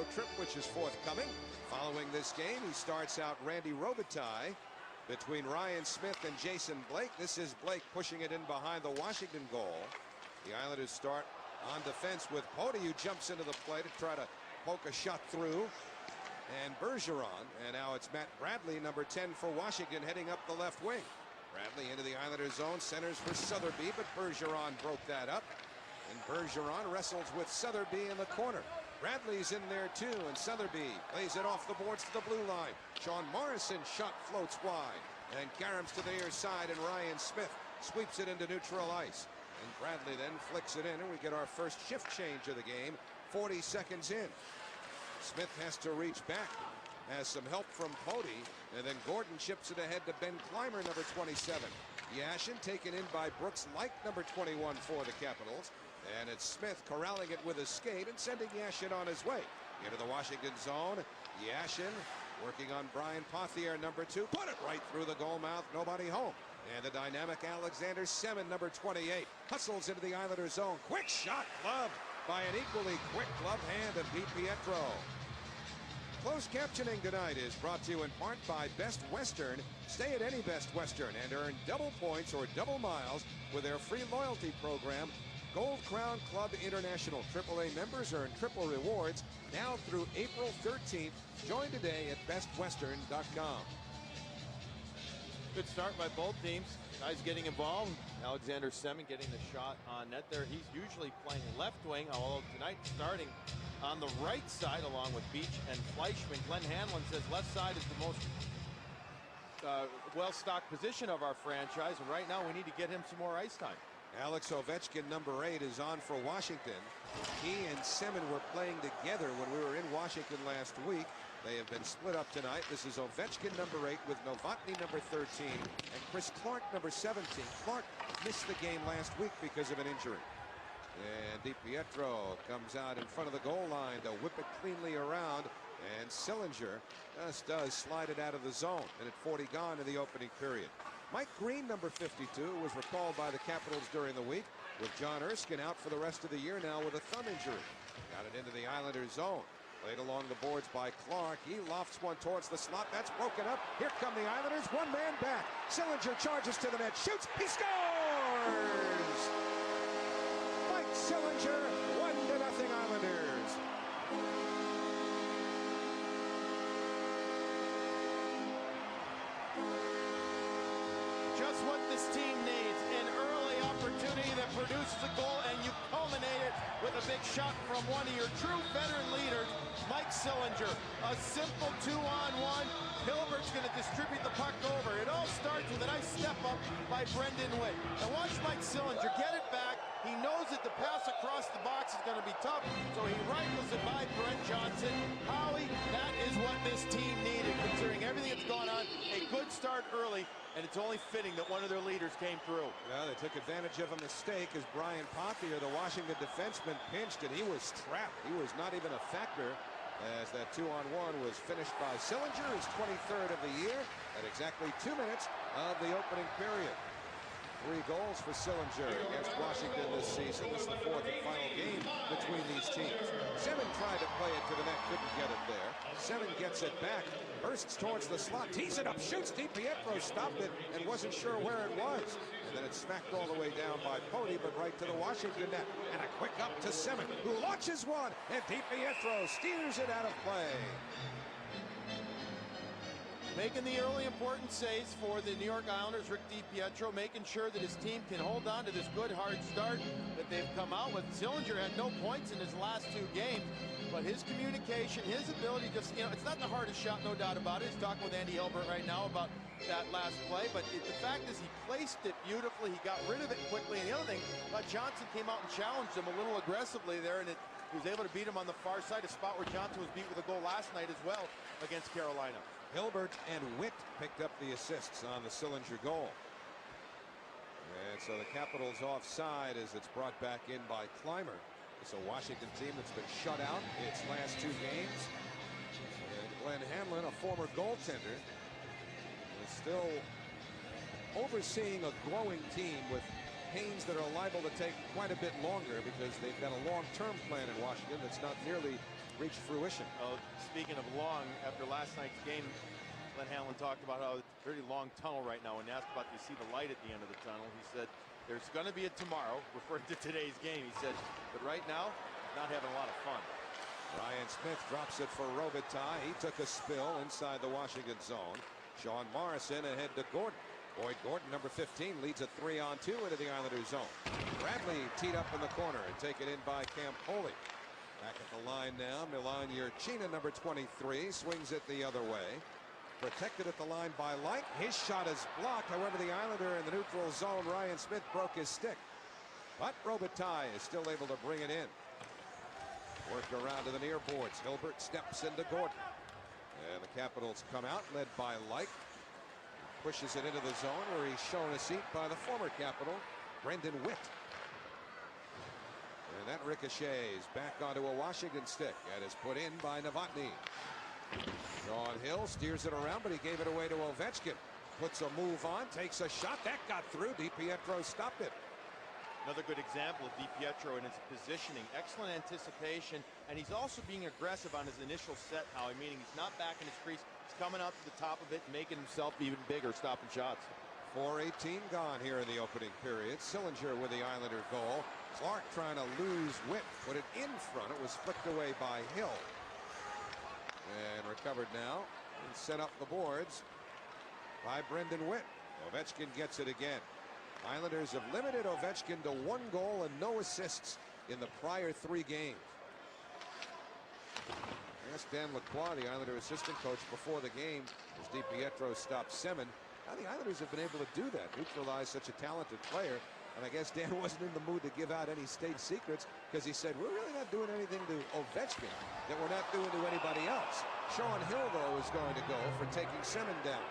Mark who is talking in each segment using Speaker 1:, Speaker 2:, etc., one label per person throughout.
Speaker 1: road trip, which is forthcoming. Following this game, he starts out Randy Robitaille between Ryan Smith and Jason Blake. This is Blake pushing it in behind the Washington goal. The Islanders start on defense with Poti, who jumps into the play to try to poke a shot through. And Bergeron. And now it's Matt Bradley, number 10 for Washington, heading up the left wing. Bradley into the Islanders zone, centers for Sotheby, but Bergeron broke that up. And Bergeron wrestles with Sotheby in the corner. Bradley's in there too, and Sotheby plays it off the boards to the blue line. Sean Morrison's shot floats wide, and caroms to the near side, and Ryan Smith sweeps it into neutral ice. And Bradley then flicks it in, and we get our first shift change of the game, 40 seconds in. Smith has to reach back, has some help from Poti, and then Gordon chips it ahead to Ben Clymer, number 27. Yashin taken in by Brooks Laich, number 21 for the Capitals. And it's Smith corralling it with a skate and sending Yashin on his way. Into the Washington zone. Yashin working on Brian Pothier, number 2. Put it right through the goal mouth. Nobody home. And the dynamic Alexander Semin, number 28, hustles into the Islander zone. Quick shot clubbed by an equally quick glove hand of DiPietro. Closed captioning tonight is brought to you in part by Best Western. Stay at any Best Western and earn double points or double miles with their free loyalty program, Gold Crown Club International. AAA members earn triple rewards now through April 13th. Join today at bestwestern.com.
Speaker 2: Good start by both teams. Guys getting involved. Alexander Semin getting the shot on net there. He's usually playing left wing, although tonight starting on the right side along with Beach and Fleischman. Glenn Hanlon says left side is the most well-stocked position of our franchise, and right now we need to get him some more ice time.
Speaker 1: Alex Ovechkin, number 8, is on for Washington. He and Semin were playing together when we were in Washington last week. They have been split up tonight. This is Ovechkin, number 8, with Novotny, number 13, and Chris Clark, number 17. Clark missed the game last week because of an injury. And DiPietro comes out in front of the goal line to whip it cleanly around. And Sillinger just does slide it out of the zone. And at 40 gone in the opening period. Mike Green, number 52, was recalled by the Capitals during the week, with John Erskine out for the rest of the year now with a thumb injury. Got it into the Islanders zone. Played along the boards by Clark. He lofts one towards the slot. That's broken up. Here come the Islanders. One man back. Sillinger charges to the net. Shoots. He scores! Mike Sillinger, 1-0 Islanders.
Speaker 2: Just what this team needs, an early opportunity that produces a goal, and you culminate it with a big shot from one of your true veteran leaders, Mike Sillinger. A simple 2-on-1. Hilbert's going to distribute the puck over. It all starts with a nice step up by Brendan Witt. And watch Mike Sillinger get it back. He knows that the pass across the box is going to be tough, so he rifles it by Brent Johnson. Howie, that is what this team needed, considering everything that's gone on. A good start early, and it's only fitting that one of their leaders came through.
Speaker 1: Well, they took advantage of a mistake as Brian Pothier, the Washington defenseman, pinched, and he was trapped. He was not even a factor as that 2-on-1 was finished by Sillinger, his 23rd of the year, at exactly 2 minutes of the opening period. 3 goals for Sillinger against Washington this season. This is the 4th and final game between these teams. Semin tried to play it to the net, couldn't get it there. Semin gets it back, bursts towards the slot, tees it up, shoots. DiPietro stopped it and wasn't sure where it was. And then it's smacked all the way down by Poti, but right to the Washington net. And a quick up to Semin, who launches one, and DiPietro steers it out of play.
Speaker 2: Making the early important saves for the New York Islanders, Rick DiPietro, making sure that his team can hold on to this good hard start that they've come out with. Sillinger had no points in his last 2 games, but his communication, his ability, just, it's not the hardest shot, no doubt about it. He's talking with Andy Hilbert right now about that last play, but the fact is he placed it beautifully. He got rid of it quickly, and the other thing, Johnson came out and challenged him a little aggressively there, and he was able to beat him on the far side, a spot where Johnson was beat with a goal last night as well against Carolina.
Speaker 1: Hilbert and Witt picked up the assists on the Sillinger goal. And so the Capitals offside as it's brought back in by Clymer. It's a Washington team that's been shut out its last 2 games. And Glenn Hanlon, a former goaltender, is still overseeing a growing team with pains that are liable to take quite a bit longer because they've got a long-term plan in Washington that's not nearly reached fruition.
Speaker 2: Speaking of long, after last night's game, Glenn Hanlon talked about how it's a pretty long tunnel right now. When asked about, do you see the light at the end of the tunnel, he said, there's going to be a tomorrow, referring to today's game. He said, but right now, not having a lot of fun.
Speaker 1: Ryan Smith drops it for Robitaille. He took a spill inside the Washington zone. Sean Morrison ahead to Gordon. Boyd Gordon, number 15, leads a 3-on-2 into the Islanders zone. Bradley teed up in the corner and taken in by Campoli. Back at the line now, Milan Jurčina, number 23, swings it the other way. Protected at the line by Light. His shot is blocked. However, the Islander in the neutral zone, Ryan Smith, broke his stick. But Robitaille is still able to bring it in. Worked around to the near boards. Hilbert steps into Gordon. And the Capitals come out, led by Light. Pushes it into the zone where he's shown a seat by the former Capital, Brendan Witt. And that ricochets back onto a Washington stick and is put in by Novotny. Sean Hill steers it around, but he gave it away to Ovechkin. Puts a move on, takes a shot. That got through. DiPietro stopped it.
Speaker 2: Another good example of DiPietro in his positioning. Excellent anticipation, and he's also being aggressive on his initial set, Howie, meaning he's not back in his crease. He's coming out to the top of it, making himself even bigger, stopping shots.
Speaker 1: 4:18 gone here in the opening period. Sillinger with the Islander goal. Clark trying to lose Witt, put it in front. It was flicked away by Hill. And recovered now and set up the boards by Brendan Witt. Ovechkin gets it again. Islanders have limited Ovechkin to 1 goal and no assists in the prior 3 games. I asked Dan Lacroix, the Islander assistant coach, before the game as DiPietro stopped Semin. How the Islanders have been able to do that, neutralize such a talented player. And I guess Dan wasn't in the mood to give out any state secrets because he said, we're really not doing anything to Ovechkin that we're not doing to anybody else. Sean Hill, though, is going to go for taking Semin down.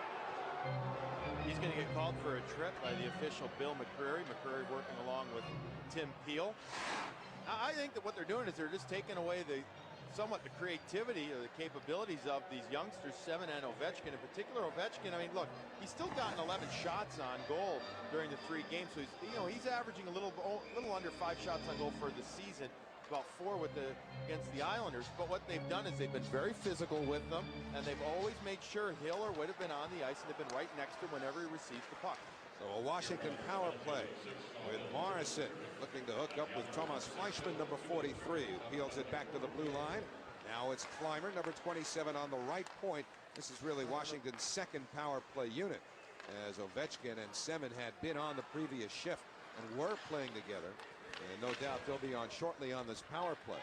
Speaker 2: He's going to get called for a trip by the official Bill McCreary. McCreary working along with Tim Peel. I think that what they're doing is they're just taking away somewhat the creativity or the capabilities of these youngsters, Semin and Ovechkin. In particular, Ovechkin, I mean, look, he's still gotten 11 shots on goal during the 3 games. So he's averaging a little under 5 shots on goal for the season. About 4 against the Islanders, but what they've done is they've been very physical with them, and they've always made sure Hill or Witt have been on the ice, and they've been right next to him whenever he receives the puck.
Speaker 1: So a Washington power play with Morrison looking to hook up with Thomas Fleischmann, number 43, who peels it back to the blue line. Now it's Clymer, number 27, on the right point. This is really Washington's second power play unit, as Ovechkin and Semin had been on the previous shift and were playing together. And no doubt they'll be on shortly on this power play.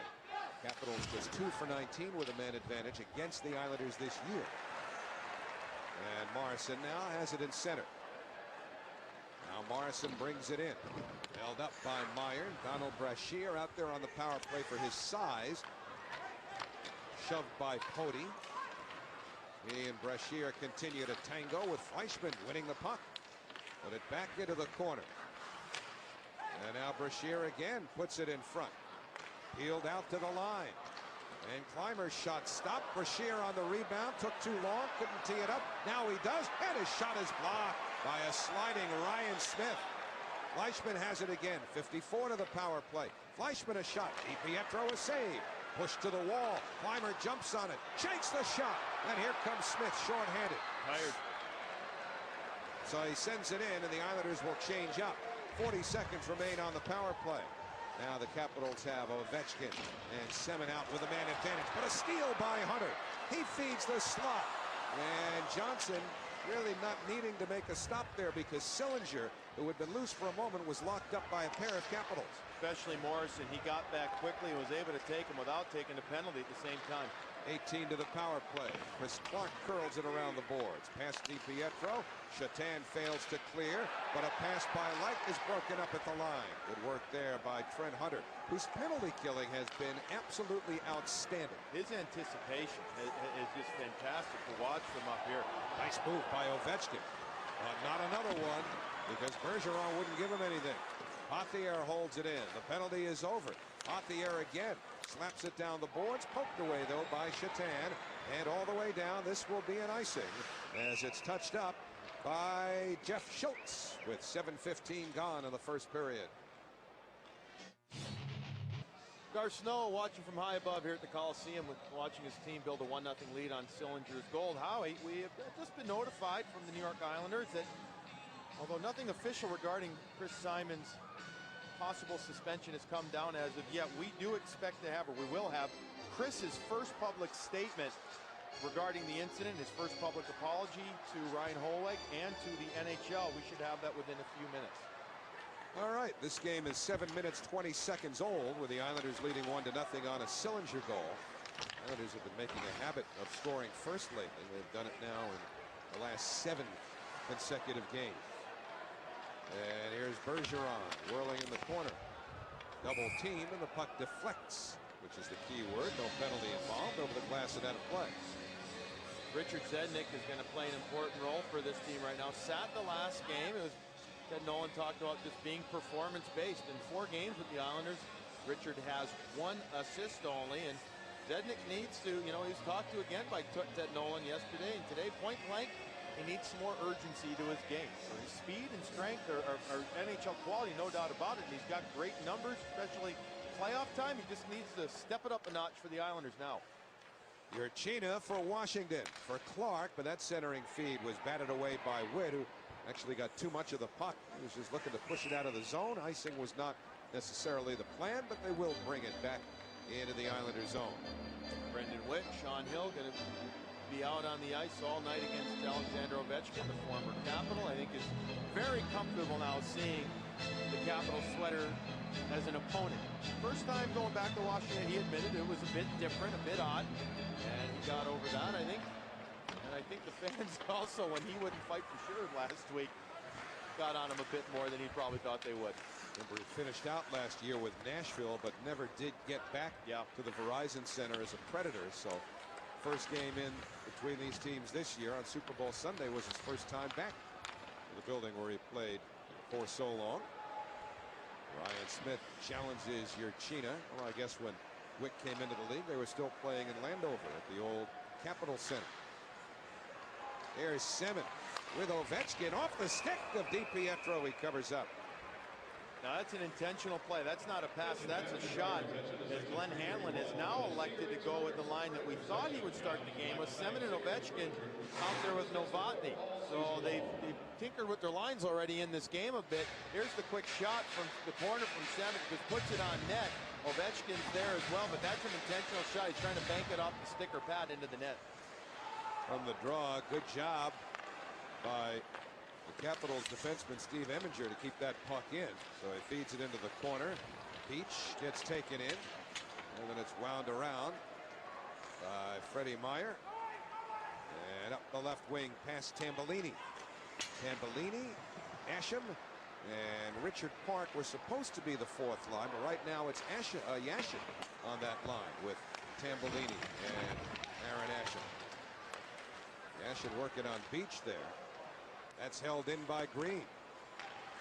Speaker 1: Capitals just 2 for 19 with a man advantage against the Islanders this year. And Morrison now has it in center. Now Morrison brings it in. Held up by Meyer. Donald Brashear out there on the power play for his size. Shoved by Pody. He and Brashear continue to tango with Fleischmann winning the puck. Put it back into the corner. And now Brashear again puts it in front. Peeled out to the line. And Clymer's shot stopped. Brashear on the rebound. Took too long. Couldn't tee it up. Now he does. And his shot is blocked by a sliding Ryan Smith. Fleischmann has it again. 54 to the power play. Fleischmann a shot. DiPietro a save. Pushed to the wall. Clymer jumps on it. Shakes the shot. And here comes Smith shorthanded.
Speaker 2: Tired.
Speaker 1: So he sends it in, and the Islanders will change up. 40 seconds remain on the power play. Now the Capitals have Ovechkin and Semin out with a man advantage, but a steal by Hunter. He feeds the slot, and Johnson really not needing to make a stop there because Sillinger, who had been loose for a moment, was locked up by a pair of Capitals.
Speaker 2: Especially Morrison. He got back quickly and was able to take him without taking a penalty at the same time.
Speaker 1: 18 to the power play. Chris Clark curls it around the boards. Past DiPietro. Shatan fails to clear, but a pass by Light is broken up at the line. Good work there by Trent Hunter, whose penalty killing has been absolutely outstanding.
Speaker 2: His anticipation is just fantastic to watch from up here.
Speaker 1: Nice move by Ovechkin. Not another one, because Bergeron wouldn't give him anything. Pothier holds it in. The penalty is over. Pothier again slaps it down the boards, poked away though by Shatan, and all the way down. This will be an icing as it's touched up by Jeff Schultz with 7:15 gone in the first period.
Speaker 2: Gar Snow watching from high above here at the Coliseum, watching his team build a 1-0 lead on Sillinger's goal. Howie, we have just been notified from the New York Islanders that although nothing official regarding Chris Simon's possible suspension has come down as of yet, we do expect to have, or we will have, Chris's first public statement regarding the incident, his first public apology to Ryan Holeg and to the NHL. We should have that within a few minutes.
Speaker 1: All right, this game is 7 minutes 20 seconds old, with the Islanders leading 1-0 on a Sillinger goal. Islanders have been making a habit of scoring first lately. They've done it now in the last 7 consecutive games. And here's Bergeron whirling in the corner. Double team, and the puck deflects, which is the key word. No penalty involved. Over the glass and out of play.
Speaker 2: Richard Zednik is going to play an important role for this team right now. Sat the last game. It was Ted Nolan talked about just being performance-based. In 4 games with the Islanders, Richard has 1 assist only, and Zednik needs to, he was talked to again by Ted Nolan yesterday, and today, point blank, he needs some more urgency to his game. So his speed and strength are NHL quality, no doubt about it, and he's got great numbers, especially playoff time. He just needs to step it up a notch for the Islanders now.
Speaker 1: Urchina for Washington, for Clark, but that centering feed was batted away by Witt, who actually got too much of the puck. He was just looking to push it out of the zone. Icing was not necessarily the plan, but they will bring it back into the Islander zone.
Speaker 2: Brendan Witt, Sean Hill going to be out on the ice all night against Alexander Ovechkin, the former Capital. I think is very comfortable now seeing the Capital sweater as an opponent. First time going back to Washington, he admitted it was a bit different, a bit odd, and he got over that, I think. And I think the fans also, when he wouldn't fight for sure last week, got on him a bit more than he probably thought they would.
Speaker 1: Remember, he finished out last year with Nashville, but never did get back to the Verizon Center as a Predator. So first game in between these teams this year on Super Bowl Sunday was his first time back to the building where he played for so long. Ryan Smith challenges Urchina. Well, I guess when Witt came into the league, they were still playing in Landover at the old Capital Center. There's Simmons with Ovechkin off the stick of DiPietro. He covers up.
Speaker 2: Now that's an intentional play. That's not a pass. That's a shot. As Glenn Hanlon has now elected to go with the line that we thought he would start the game with. Simmons and Ovechkin out there with Novotny. So they've tinkered with their lines already in this game a bit. Here's the quick shot from the corner from Simmons, because puts it on net. Ovechkin's there as well, but that's an intentional shot. He's trying to bank it off the stick or pad into the net.
Speaker 1: From the draw, good job by the Capitals defenseman Steve Eminger to keep that puck in. So he feeds it into the corner. Peach gets taken in, and then it's wound around by Freddie Meyer. And up the left wing past Tambellini. Tambellini, Asham, and Richard Park were supposed to be the 4th line, but right now it's Yashin on that line with Tambellini and Aaron Asham. Yashin working on Beach there. That's held in by Green.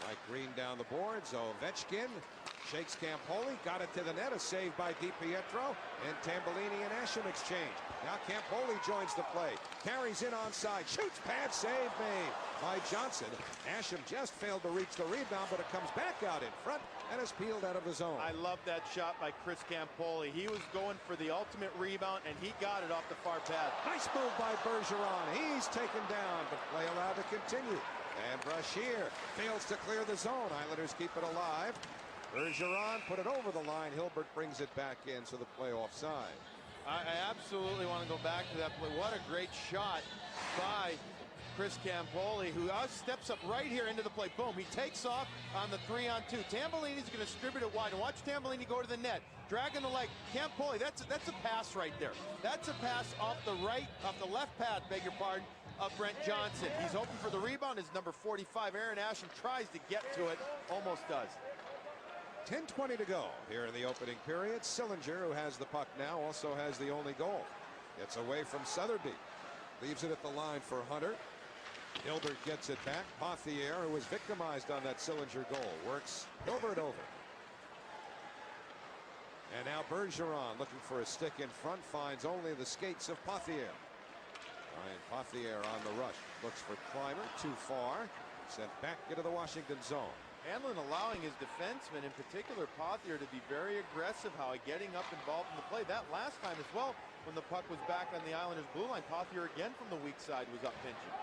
Speaker 1: Mike Green down the boards. Ovechkin shakes Campoli. Got it to the net. A save by DiPietro. And Tambellini and Asham exchange. Now Campoli joins the play. Carries in onside. Shoots pad. Save made by Johnson. Asham just failed to reach the rebound, but it comes back out in front and is peeled out of the zone.
Speaker 2: I love that shot by Chris Campoli. He was going for the ultimate rebound, and he got it off the far pad.
Speaker 1: Nice move by Bergeron. He's taken down, but play allowed to continue. And Brashear fails to clear the zone. Islanders keep it alive. Bergeron put it over the line. Hilbert brings it back in, so the play offside.
Speaker 2: I absolutely want to go back to that play. What a great shot by Chris Campoli, who steps up right here into the play. Boom, he takes off on the 3-on-2. Tambellini's going to distribute it wide, and watch Tambellini go to the net, dragging the leg. Campoli, that's a pass right there. That's a pass off the left pad, beg your pardon, of Brent Johnson. He's hoping for the rebound. His number 45, Aaron Asham, tries to get to it, almost does.
Speaker 1: 10:20 to go here in the opening period. Sillinger, who has the puck now, also has the only goal. Gets away from Sotheby. Leaves it at the line for Hunter. Hilbert gets it back. Pothier, who was victimized on that Sillinger goal, works Hilbert over. And now Bergeron looking for a stick in front, finds only the skates of Pothier. Ryan Pothier on the rush. Looks for Clymer, too far. Sent back into the Washington zone.
Speaker 2: Hanlon allowing his defenseman, in particular Pothier, to be very aggressive, Howie, getting up involved in the play. That last time as well, when the puck was back on the Islanders' blue line, Pothier again from the weak side was up pinching.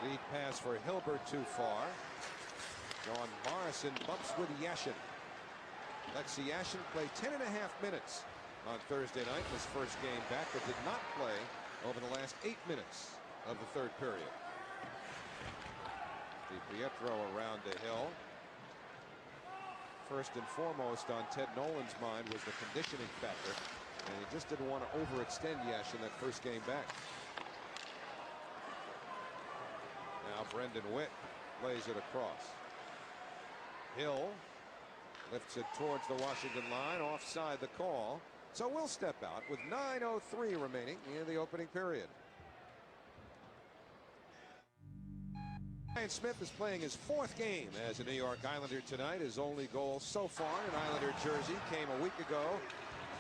Speaker 1: Lead pass for Hilbert too far. John Morrison bumps with Yashin. Alexei Yashin played 10.5 minutes on Thursday night, his first game back, but did not play over the last 8 minutes of the third period. DiPietro around the hill. First and foremost on Ted Nolan's mind was the conditioning factor, and he just didn't want to overextend Yashin that first game back. Now Brendan Witt plays it across. Hill lifts it towards the Washington line, offside the call. So we'll step out with 9:03 remaining in the opening period. Ryan Smith is playing his 4th game as a New York Islander tonight. His only goal so far in Islander jersey came a week ago.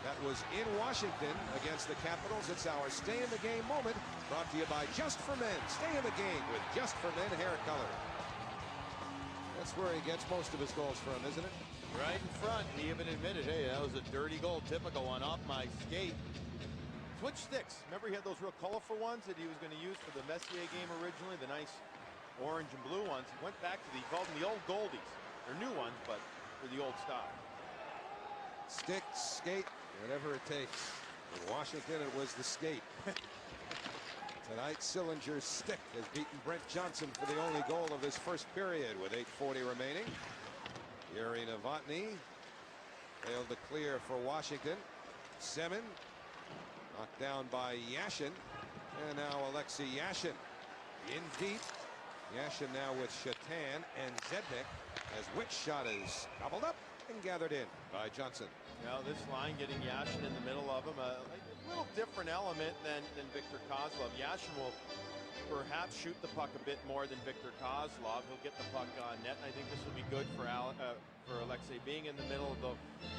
Speaker 1: That was in Washington against the Capitals. It's our Stay in the Game moment, brought to you by Just for Men. Stay in the game with Just for Men hair color. That's where he gets most of his goals from, isn't it?
Speaker 2: Right in front. He even admitted, hey, that was a dirty goal, typical one off my skate. Switch sticks. Remember he had those real colorful ones that he was going to use for the Messier game originally, the nice orange and blue ones. He went back to he called them the old goldies. They're new ones, but they're the old style.
Speaker 1: Stick, skate, whatever it takes. In Washington, it was the skate. Tonight, Sillinger's stick has beaten Brent Johnson for the only goal of this first period with 8:40 remaining. Yuri Novotny failed to clear for Washington. Semin knocked down by Yashin. And now Alexei Yashin in deep. Yashin now with Shatan and Zednik as Witt's shot is gobbled up and gathered in by Johnson.
Speaker 2: Now this line getting Yashin in the middle of him, a little different element than Victor Kozlov. Yashin will perhaps shoot the puck a bit more than Victor Kozlov. He'll get the puck on net. I think this will be good for Alexei being in the middle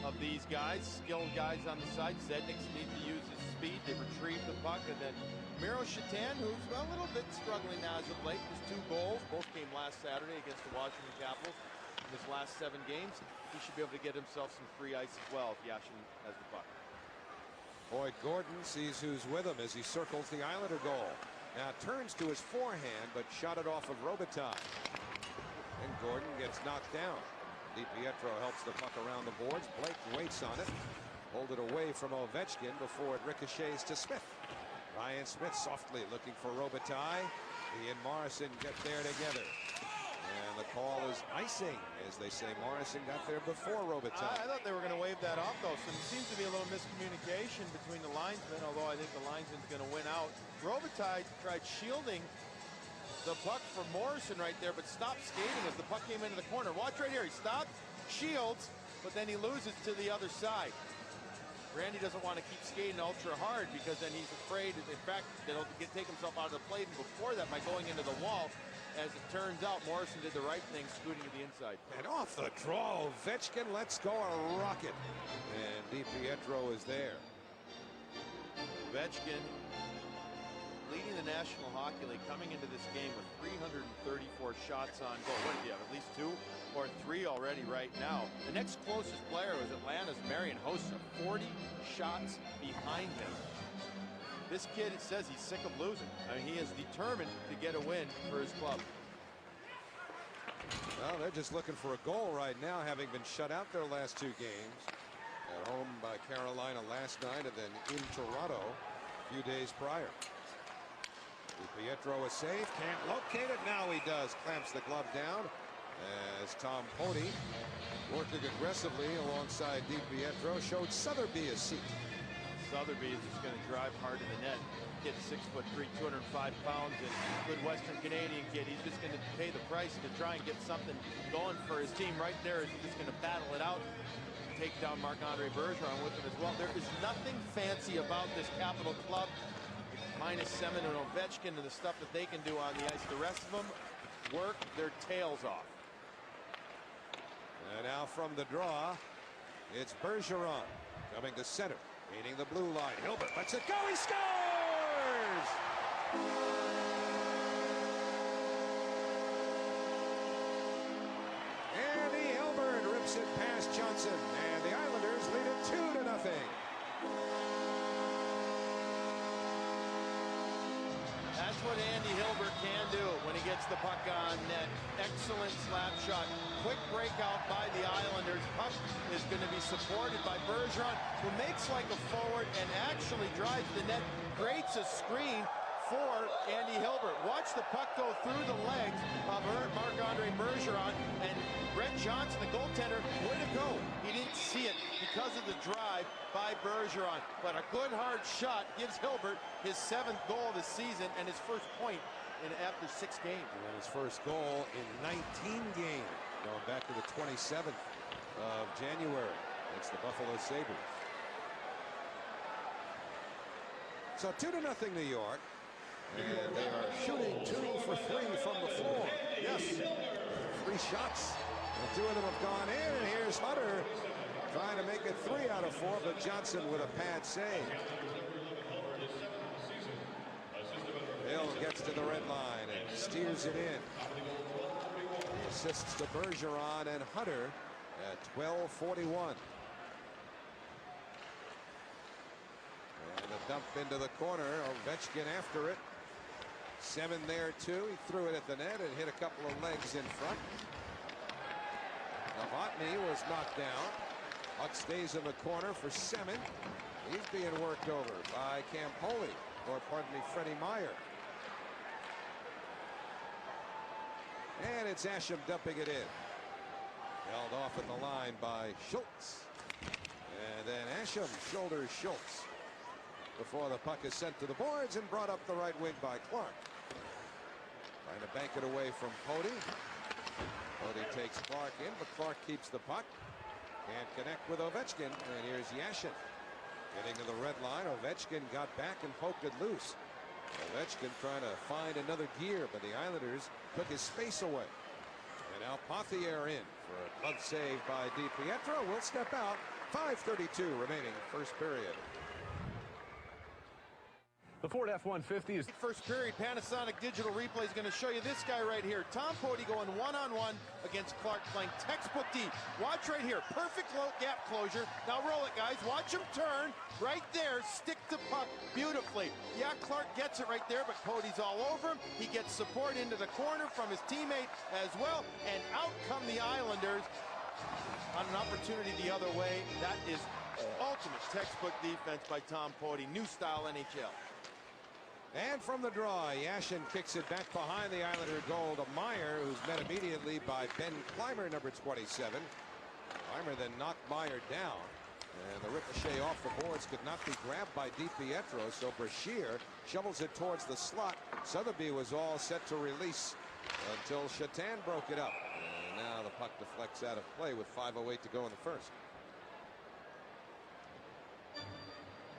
Speaker 2: of these guys, skilled guys on the side. Zednik's need to use his speed. They retrieve the puck, and then Miro Shatan, who's a little bit struggling now as of late. His 2 goals, both came last Saturday against the Washington Capitals. In his last 7 games, he should be able to get himself some free ice as well if Yashin has the puck.
Speaker 1: Boyd Gordon sees who's with him as he circles the Islander goal. Now turns to his forehand, but shot it off of Robitaille. And Gordon gets knocked down. DiPietro helps the puck around the boards. Blake waits on it. Hold it away from Ovechkin before it ricochets to Smith. Ryan Smith softly looking for Robitaille. He and Morrison get there together. And the call is icing, as they say. Morrison got there before Robitaille.
Speaker 2: I thought they were going to wave that off, though. So there seems to be a little miscommunication between the linesmen, although I think the linesman's going to win out. Robitaille tried shielding the puck from Morrison right there, but stopped skating as the puck came into the corner. Watch right here. He stopped, shields, but then he loses to the other side. Randy doesn't want to keep skating ultra hard because then he's afraid, in fact, that he'll take himself out of the play. And before that, by going into the wall, as it turns out, Morrison did the right thing, scooting to the inside.
Speaker 1: And off the draw, Ovechkin lets go a rocket. And DiPietro is there.
Speaker 2: Ovechkin leading the National Hockey League, coming into this game with 334 shots on goal. What do you have, at least 2 or 3 already right now? The next closest player was Atlanta's Marian Hossa, 40 shots behind him. This kid says he's sick of losing. I mean, he is determined to get a win for his club.
Speaker 1: Well, they're just looking for a goal right now, having been shut out their last 2 games. At home by Carolina last night and then in Toronto a few days prior. DiPietro is safe, can't locate it. Now he does. Clamps the glove down as Tom Poti, working aggressively alongside DiPietro, showed Sotheby a seat.
Speaker 2: Sotheby is just going to drive hard to the net. Kid 6'3", 205 pounds, and good Western Canadian kid. He's just going to pay the price to try and get something going for his team. Right there is just going to battle it out. Take down Marc-Andre Bergeron with him as well. There is nothing fancy about this Capital club, minus Semin and Ovechkin and the stuff that they can do on the ice. The rest of them work their tails off.
Speaker 1: And now from the draw, it's Bergeron coming to center, meeting the blue line. Hilbert lets it go. He scores! And
Speaker 2: what Andy Hilbert can do when he gets the puck on net. Excellent slap shot. Quick breakout by the Islanders. Puck is going to be supported by Bergeron, who makes like a forward and actually drives the net, creates a screen for Andy Hilbert. Watch the puck go through the legs of Marc-Andre Bergeron, and Brett Johnson, the goaltender, where to go? He didn't see it because of the drive by Bergeron. But a good hard shot gives Hilbert his 7th goal of the season and his first point after 6 games.
Speaker 1: And his first goal in 19 games, going back to the 27th of January against the Buffalo Sabres. So 2-0 New York. And they are shooting 2 for 3 from the floor. Yes, 3 shots. And 2 of them have gone in. And here's Hutter trying to make it 3 out of 4, but Johnson with a pad save. Hill gets to the red line and steers it in. He assists to Bergeron and Hutter at 12:41. And a dump into the corner. Ovechkin after it. 7 there too. He threw it at the net and hit a couple of legs in front. Novotny was knocked down. Puck stays in the corner for Semin. He's being worked over by Campoli, or pardon me, Freddie Meyer. And it's Asham dumping it in. Held off at the line by Schultz. And then Asham shoulders Schultz before the puck is sent to the boards and brought up the right wing by Clark. Trying to bank it away from Pody. Pody takes Clark in, but Clark keeps the puck. Can't connect with Ovechkin. And here's Yashin getting to the red line. Ovechkin got back and poked it loose. Ovechkin trying to find another gear, but the Islanders took his space away. And now Pothier in for a glove save by DiPietro. Will step out. 5:32 remaining, first period.
Speaker 3: The Ford F-150 is
Speaker 2: first period. Panasonic Digital Replay is going to show you this guy right here. Tom Pody going one-on-one against Clark, playing textbook D. Watch right here. Perfect low gap closure. Now roll it, guys. Watch him turn right there. Stick the puck beautifully. Yeah, Clark gets it right there, but Pody's all over him. He gets support into the corner from his teammate as well. And out come the Islanders on an opportunity the other way. That is ultimate textbook defense by Tom Pody. New style NHL.
Speaker 1: And from the draw, Yashin kicks it back behind the Islander goal to Meyer, who's met immediately by Ben Clymer, number 27. Clymer then knocked Meyer down, and the ricochet off the boards could not be grabbed by DiPietro, so Brashear shovels it towards the slot. Sotheby was all set to release until Chatan broke it up. And now the puck deflects out of play with 5:08 to go in the first.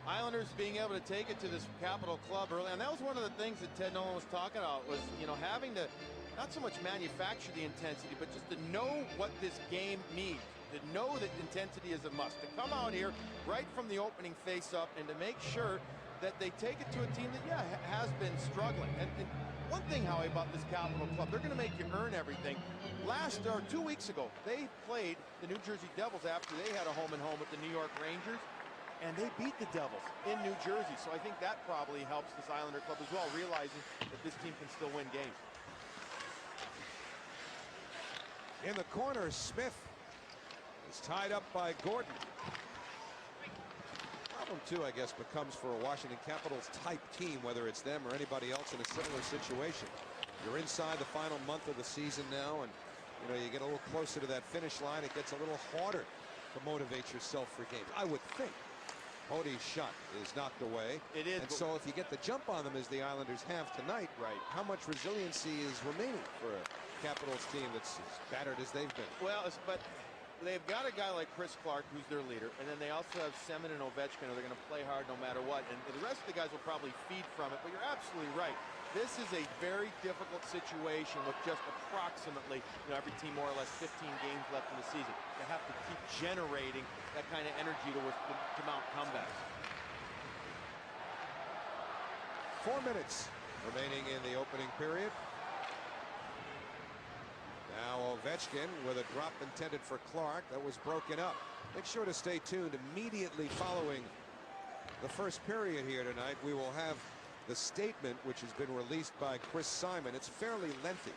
Speaker 2: Islanders being able to take it to this Capital Club early, and that was one of the things that Ted Nolan was talking about, was, you know, having to not so much manufacture the intensity, but just to know what this game means, to know that intensity is a must, to come out here right from the opening face-up and to make sure that they take it to a team that, yeah, has been struggling. And one thing, Howie, about this Capital Club, they're going to make you earn everything. 2 weeks ago, they played the New Jersey Devils after they had a home-and-home with the New York Rangers. And they beat the Devils in New Jersey. So I think that probably helps this Islander club as well, realizing that this team can still win games.
Speaker 1: In the corner, Smith is tied up by Gordon. Problem, too, I guess, becomes for a Washington Capitals type team, whether it's them or anybody else in a similar situation. You're inside the final month of the season now, and you know, you get a little closer to that finish line. It gets a little harder to motivate yourself for games, I would think. Pody's shot is knocked away.
Speaker 2: It is.
Speaker 1: And so if you get the jump on them as the Islanders have tonight,
Speaker 2: right,
Speaker 1: how much resiliency is remaining for a Capitals team that's as battered as they've been?
Speaker 2: Well, but they've got a guy like Chris Clark, who's their leader, and then they also have Semin and Ovechkin, who they're going to play hard no matter what. And the rest of the guys will probably feed from it, but you're absolutely right. This is a very difficult situation with just approximately, you know, every team more or less 15 games left in the season. You have to keep generating that kind of energy to mount comebacks.
Speaker 1: 4 minutes remaining in the opening period. Now Ovechkin with a drop intended for Clark. That was broken up. Make sure to stay tuned. Immediately following the first period here tonight, we will have the statement, which has been released by Chris Simon, it's fairly lengthy.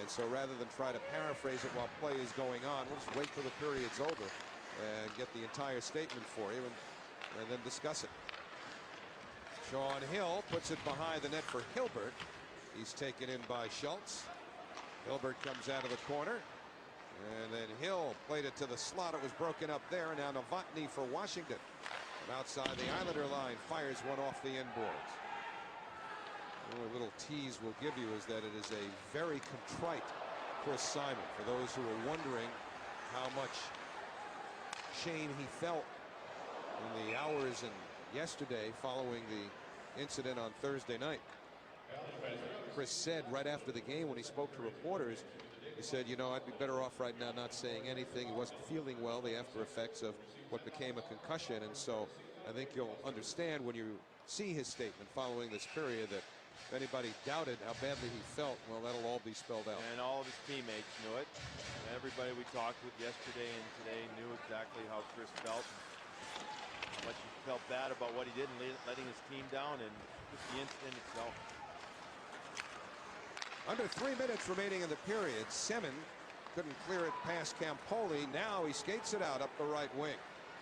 Speaker 1: And so rather than try to paraphrase it while play is going on, we'll just wait till the period's over and get the entire statement for you and then discuss it. Sean Hill puts it behind the net for Hilbert. He's taken in by Schultz. Hilbert comes out of the corner. And then Hill played it to the slot. It was broken up there. Now Novotny for Washington. From outside the Islander line, fires one off the inboards. The only little tease we'll give you is that it is a very contrite Chris Simon. For those who are wondering how much shame he felt in the hours and yesterday following the incident on Thursday night. Chris said right after the game when he spoke to reporters, he said, you know, I'd be better off right now not saying anything. He wasn't feeling well, the after effects of what became a concussion. And so I think you'll understand when you see his statement following this period that if anybody doubted how badly he felt, well, that'll all be spelled out.
Speaker 2: And all of his teammates knew it. And everybody we talked with yesterday and today knew exactly how Chris felt. How much he felt bad about what he did and letting his team down, and just the incident itself.
Speaker 1: Under 3 minutes remaining in the period. Semin couldn't clear it past Campoli. Now he skates it out up the right wing.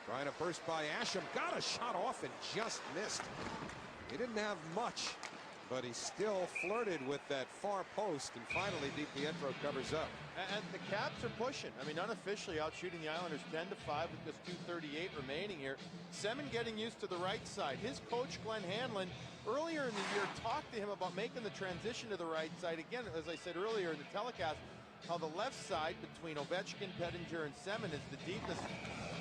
Speaker 1: Trying to burst by Asham. Got a shot off and just missed. He didn't have much, but he still flirted with that far post, and finally DiPietro covers up.
Speaker 2: And the Caps are pushing. I mean, unofficially out shooting the Islanders 10-5 with just 2:38 remaining here. Semin getting used to the right side. His coach Glenn Hanlon earlier in the year talked to him about making the transition to the right side. Again, as I said earlier in the telecast, how the left side between Ovechkin, Pettinger, and Semin is the deepest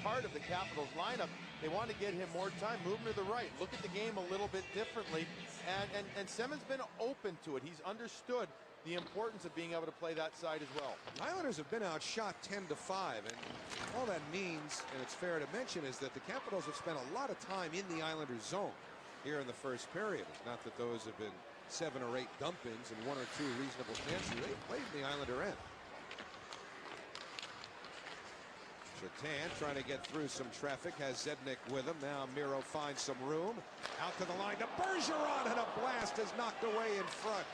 Speaker 2: part of the Capitals lineup. They want to get him more time, move him to the right, look at the game a little bit differently, and Semin's been open to it. He's understood the importance of being able to play that side as well.
Speaker 1: Islanders have been outshot 10-5, and all that means, and it's fair to mention, is that the Capitals have spent a lot of time in the Islanders zone here in the first period. It's not that those have been 7 or 8 dumpings and 1 or 2 reasonable chances. They played in the Islander end. Shatan trying to get through some traffic, has Zednik with him. Now Miro finds some room. Out to the line to Bergeron, and a blast is knocked away in front.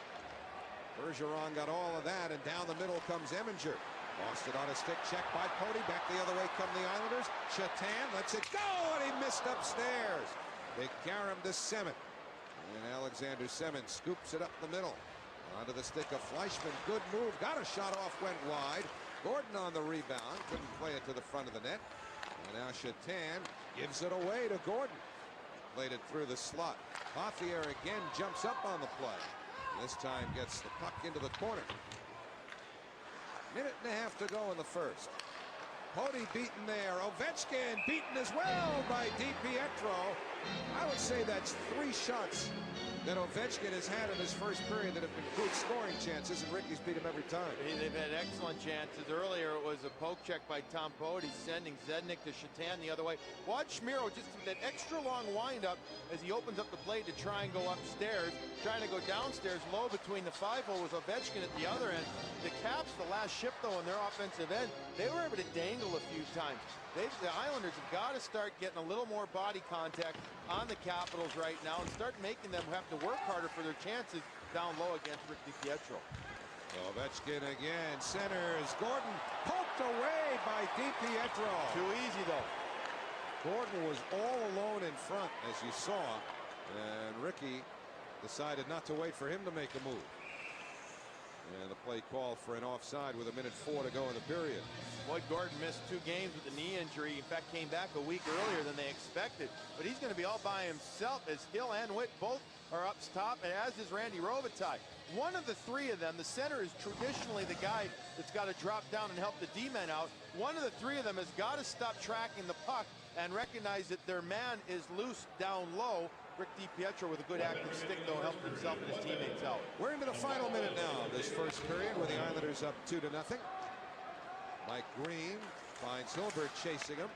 Speaker 1: Bergeron got all of that, and down the middle comes Eminger. Lost it on a stick check by Pody. Back the other way come the Islanders. Shatan lets it go, and he missed upstairs. They carry him to Semin. And Alexander Semin scoops it up the middle. Onto the stick of Fleischmann. Good move. Got a shot off, went wide. Gordon on the rebound. Couldn't play it to the front of the net. And now Shatan gives it away to Gordon. Played it through the slot. Hoffier again jumps up on the play. This time gets the puck into the corner. Minute and a half to go in the first. Pody beaten there. Ovechkin beaten as well by DiPietro. I would say that's 3 shots that Ovechkin has had in his first period that have been good scoring chances, and Ricky's beat him every time.
Speaker 2: They've had excellent chances. Earlier it was a poke check by Tom Pody, sending Zednik to Shatan the other way. Watch Miro just that extra long windup as he opens up the plate to try and go upstairs, trying to go downstairs low between the 5-hole with Ovechkin at the other end. The Caps, the last shift though on their offensive end, they were able to dangle a few times. The Islanders have got to start getting a little more body contact on the Capitals right now and start making them have to work harder for their chances down low against Rick DiPietro.
Speaker 1: Ovechkin again, centers. Gordon poked away by DiPietro.
Speaker 2: Too easy though.
Speaker 1: Gordon was all alone in front, as you saw, and Ricky decided not to wait for him to make a move. And the play called for an offside with 1:04 to go in the period.
Speaker 2: Boyd Gordon missed 2 games with a knee injury. In fact, came back a week earlier than they expected. But he's going to be all by himself as Hill and Witt both are up top, and as is Randy Robitaille. One of the 3 of them, the center is traditionally the guy that's got to drop down and help the D-men out. One of the 3 of them has got to stop tracking the puck and recognize that their man is loose down low. Rick DiPietro with a good active stick, though, helped himself and his teammates out.
Speaker 1: We're into the final minute now of this first period, where the Islanders up 2-0. Mike Green finds Hilbert chasing him,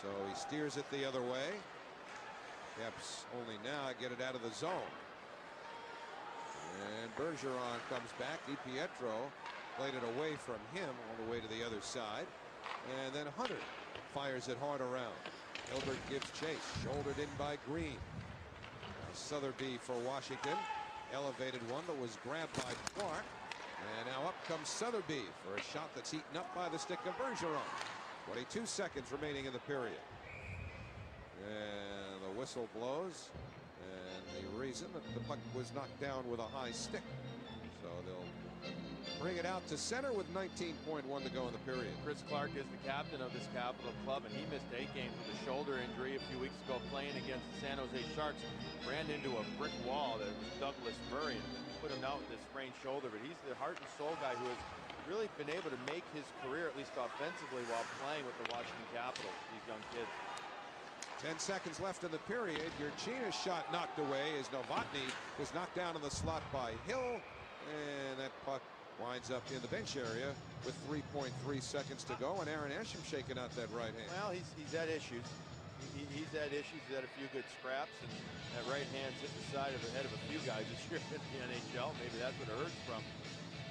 Speaker 1: so he steers it the other way. Caps only now get it out of the zone. And Bergeron comes back. DiPietro played it away from him all the way to the other side. And then Hunter fires it hard around. Hilbert gives chase, shouldered in by Green. Sotheby for Washington. Elevated one that was grabbed by Clark. And now up comes Sotheby for a shot that's eaten up by the stick of Bergeron. 22 seconds remaining in the period. And the whistle blows. And the reason that the puck was knocked down with a high stick. So they'll bring it out to center with 19.1 to go in the period.
Speaker 2: Chris Clark is the captain of this Capital club, and he missed 8 games with a shoulder injury a few weeks ago playing against the San Jose Sharks. Ran into a brick wall that was Douglas Murray and put him out with this sprained shoulder. But he's the heart and soul guy who has really been able to make his career, at least offensively, while playing with the Washington Capitals, these young kids.
Speaker 1: 10 seconds left in the period. Yurchina's shot knocked away as Novotny was knocked down in the slot by Hill. And that puck winds up in the bench area with 3.3 seconds to go, and Aaron Asham shaking out that right hand.
Speaker 2: Well, he's had issues. He's had issues. He's had a few good scraps, and that right hand's hit the side of the head of a few guys this year in the NHL. Maybe that's what it hurts from.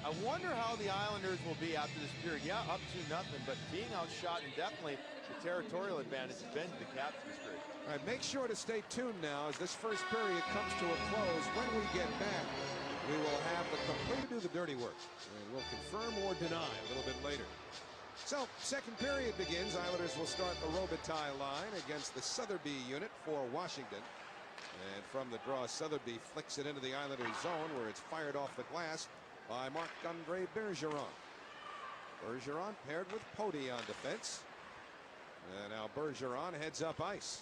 Speaker 2: I wonder how the Islanders will be after this period. Yeah, up 2-0, but being outshot, and definitely the territorial advantage has been to the Caps this period.
Speaker 1: All right, make sure to stay tuned now as this first period comes to a close. When we get back, we will have the complete to do the dirty work, and we'll confirm or deny a little bit later. So, second period begins. Islanders will start the Robitaille line against the Sotheby unit for Washington. And from the draw, Sotheby flicks it into the Islanders zone where it's fired off the glass by Marc-Andre Bergeron. Bergeron paired with Poti on defense. And now Bergeron heads up ice.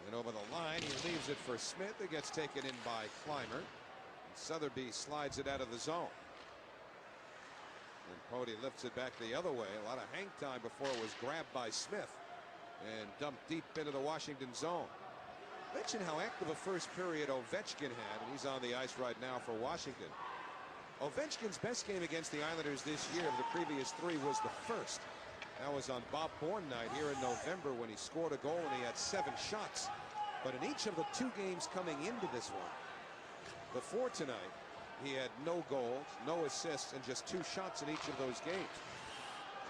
Speaker 1: And over the line, he leaves it for Smith. It gets taken in by Clymer. Sotheby slides it out of the zone. And Poti lifts it back the other way. A lot of hang time before it was grabbed by Smith and dumped deep into the Washington zone. Mention how active a first period Ovechkin had, and he's on the ice right now for Washington. Ovechkin's best game against the Islanders this year of the previous 3 was the first. That was on Bob Bourne night here in November when he scored a goal and he had 7 shots. But in each of the 2 games coming into this one, before tonight, he had no goals, no assists, and just 2 shots in each of those games.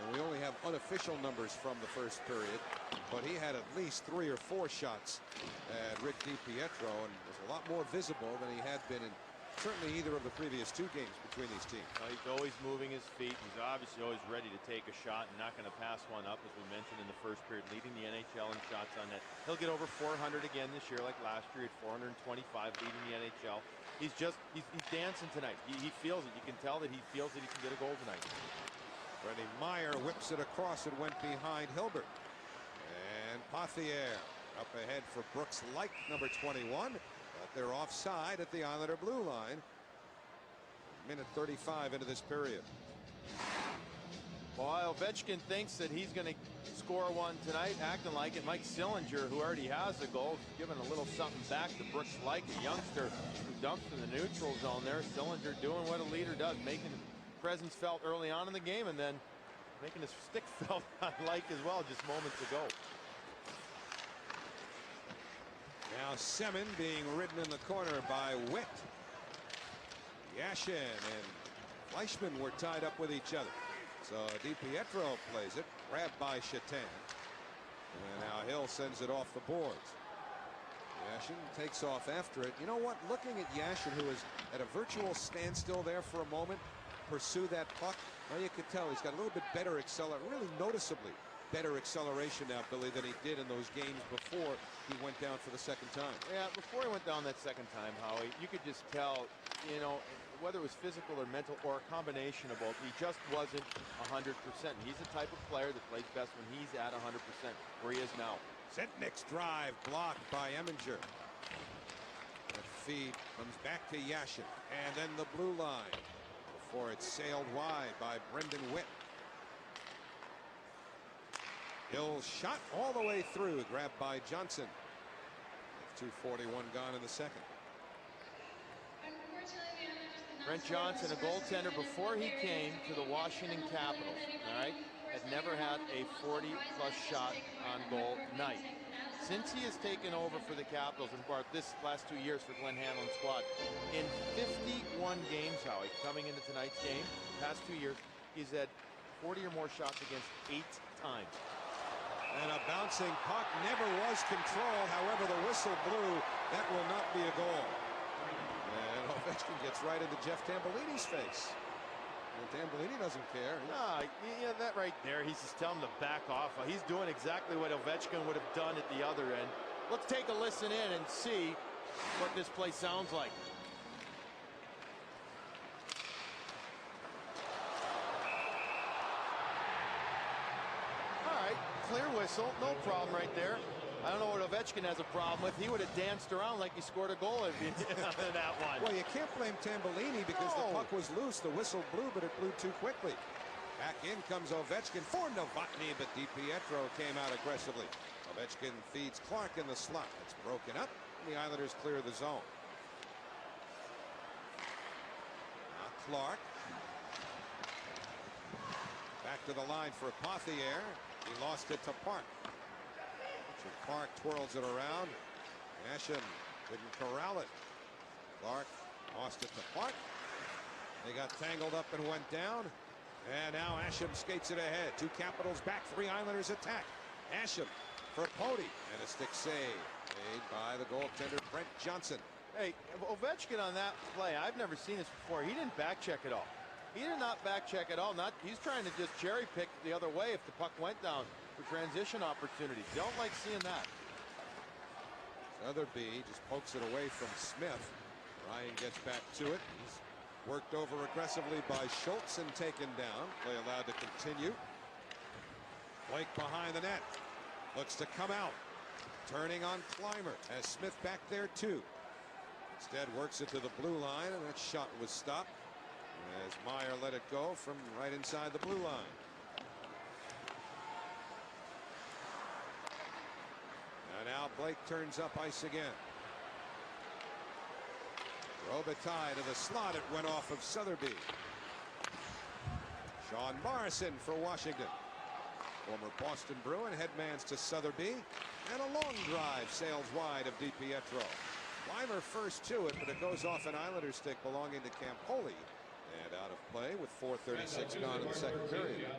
Speaker 1: And we only have unofficial numbers from the first period, but he had at least 3 or 4 shots at Rick DiPietro and was a lot more visible than he had been in certainly either of the previous 2 games between these teams.
Speaker 2: He's always moving his feet. He's obviously always ready to take a shot and not going to pass one up, as we mentioned in the first period, leading the NHL in shots on net. He'll get over 400 again this year, like last year at 425, leading the NHL. He's dancing tonight. He feels it. You can tell that he feels that he can get a goal tonight.
Speaker 1: Freddie Meyer whips it across and went behind Hilbert. And Pothier up ahead for Brooks Light, number 21. But they're offside at the Islander blue line. Minute 35 into this period.
Speaker 2: Well, Ovechkin thinks that he's going to score one tonight, acting like it. Mike Sillinger, who already has a goal, giving a little something back to Brooks Light, a youngster who dumps in the neutral zone there. Sillinger doing what a leader does, making his presence felt early on in the game and then making his stick felt on Light as well just moments ago.
Speaker 1: Now Semin being ridden in the corner by Witt. Yashin and Fleischmann were tied up with each other. So DiPietro plays it, grabbed by Chatain. And now Hill sends it off the boards. Yashin takes off after it. You know what? Looking at Yashin, who is at a virtual standstill there for a moment, pursue that puck. Well, you could tell he's got a little bit better acceleration, really noticeably better acceleration now, Billy, than he did in those games before he went down for the second time.
Speaker 2: Yeah, before he went down that second time, Howie, you could just tell, you know, whether it was physical or mental or a combination of both, he just wasn't 100%. He's the type of player that plays best when he's at 100%, where he is now.
Speaker 1: Setnick's drive blocked by Eminger. That feed comes back to Yashin, and then the blue line before it's sailed wide by Brendan Witt. Hill shot all the way through, grabbed by Johnson. 2:41 gone in the second.
Speaker 2: Brent Johnson, a goaltender before he came to the Washington Capitals, all right, had never had a 40-plus shot on goal night. Since he has taken over for the Capitals, and for this last 2 years for Glenn Hanlon's squad, in 51 games, Howie, coming into tonight's game, past 2 years, he's had 40 or more shots against 8 times.
Speaker 1: And a bouncing puck never was controlled. However, the whistle blew That will not be a goal. And Ovechkin gets right into Jeff Tambellini's face. And Tambellini doesn't care.
Speaker 2: No, yeah, that right there, he's just telling him to back off. He's doing exactly what Ovechkin would have done at the other end. Let's take a listen in and see what this play sounds like. All right, clear whistle, no problem right there. I don't know what Ovechkin has a problem with. He would have danced around like he scored a goal in that one.
Speaker 1: Well, you can't blame Tambellini because the puck was loose. The whistle blew, but it blew too quickly. Back in comes Ovechkin for Novotny, but DiPietro came out aggressively. Ovechkin feeds Clark in the slot. It's broken up, and the Islanders clear the zone. Now Clark. Back to the line for Pothier. He lost it to Park. Clark twirls it around. Asham couldn't corral it. Clark lost it to Park. They got tangled up and went down. And now Asham skates it ahead. Two Capitals back. Three Islanders attack. Asham for Pody. And a stick save made by the goaltender Brent Johnson.
Speaker 2: Hey, Ovechkin on that play, I've never seen this before. He didn't back check at all. He did not back check at all. He's trying to just cherry pick the other way if the puck went down for transition opportunities. Don't like seeing that.
Speaker 1: Sotheby just pokes it away from Smith. Ryan gets back to it. He's worked over aggressively by Schultz and taken down. Play allowed to continue. Blake behind the net. Looks to come out. Turning on Clymer. Has Smith back there too. Instead works it to the blue line, and that shot was stopped as Meyer let it go from right inside the blue line. And now Blake turns up ice again. Robitaille to the slot. It went off of Sotheby. Sean Morrison for Washington. Former Boston Bruin headmans to Sotheby. And a long drive sails wide of DiPietro. Weimer first to it, but it goes off an Islander stick belonging to Campoli. And out of play with 4:36 gone in the second period.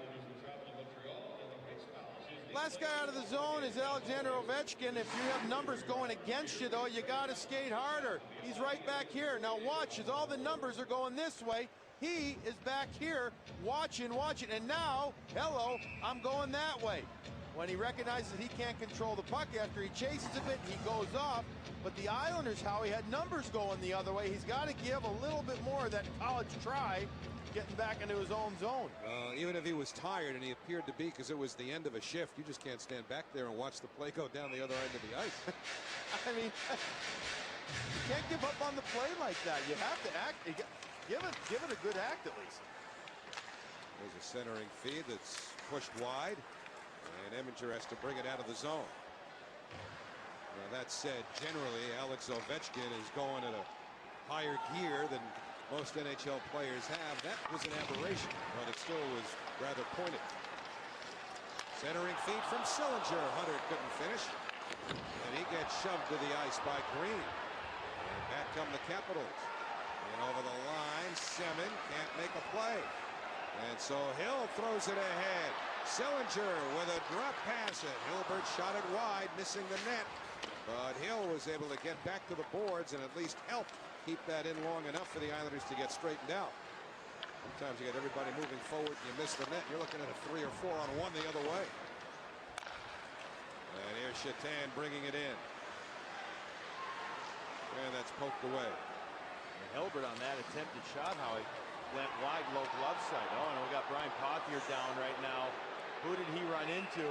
Speaker 2: Last guy out of the zone is Alexander Ovechkin. If you have numbers going against you, though, you got to skate harder. He's right back here. Now watch, as all the numbers are going this way, he is back here watching, and now, hello, I'm going that way. When he recognizes he can't control the puck after he chases a bit, he goes off. But the Islanders, Howie, had numbers going the other way. He's got to give a little bit more of that college try, getting back into his own zone.
Speaker 1: Even if he was tired, and he appeared to be because it was the end of a shift, you just can't stand back there and watch the play go down the other end of the ice.
Speaker 2: I mean, you can't give up on the play like that. You have to act. Give it a good act at least.
Speaker 1: There's a centering feed that's pushed wide, and Eminger has to bring it out of the zone. Now, that said, generally, Alex Ovechkin is going at a higher gear than most NHL players have. That was an aberration, but it still was rather pointed. Centering feed from Sillinger. Hunter couldn't finish, and he gets shoved to the ice by Green. And back come the Capitals. And over the line, Semin can't make a play. And so Hill throws it ahead. Sillinger with a drop pass, and Hilbert shot it wide, missing the net. But Hill was able to get back to the boards and at least help keep that in long enough for the Islanders to get straightened out. Sometimes you get everybody moving forward and you miss the net. You're looking at a 3 or 4 on 1 the other way. And here's Chatan bringing it in. And that's poked away.
Speaker 2: And Hilbert on that attempted shot, Howie, went wide, low glove side. Oh, and we got Brian Pothier down right now. Who did he run into?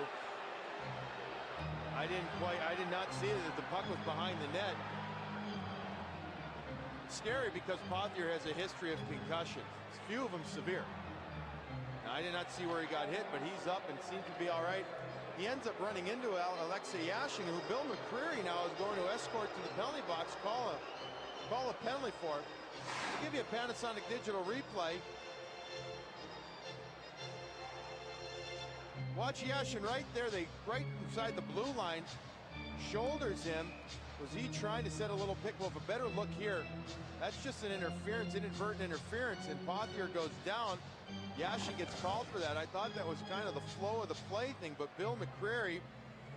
Speaker 2: I did not see it, that the puck was behind the net. Scary because Pothier has a history of concussions. Few of them severe. Now, I did not see where he got hit, but he's up and seems to be all right. He ends up running into Alexei Yashin, who Bill McCreary now is going to escort to the penalty box, call a penalty for it. I'll give you a Panasonic digital replay. Watch Yashin right there, right inside the blue line, shoulders him. Was he trying to set a little pick? Well, a better look here. That's just an interference, inadvertent interference, and Pothier goes down. Yashin gets called for that. I thought that was kind of the flow of the play thing, but Bill McCreary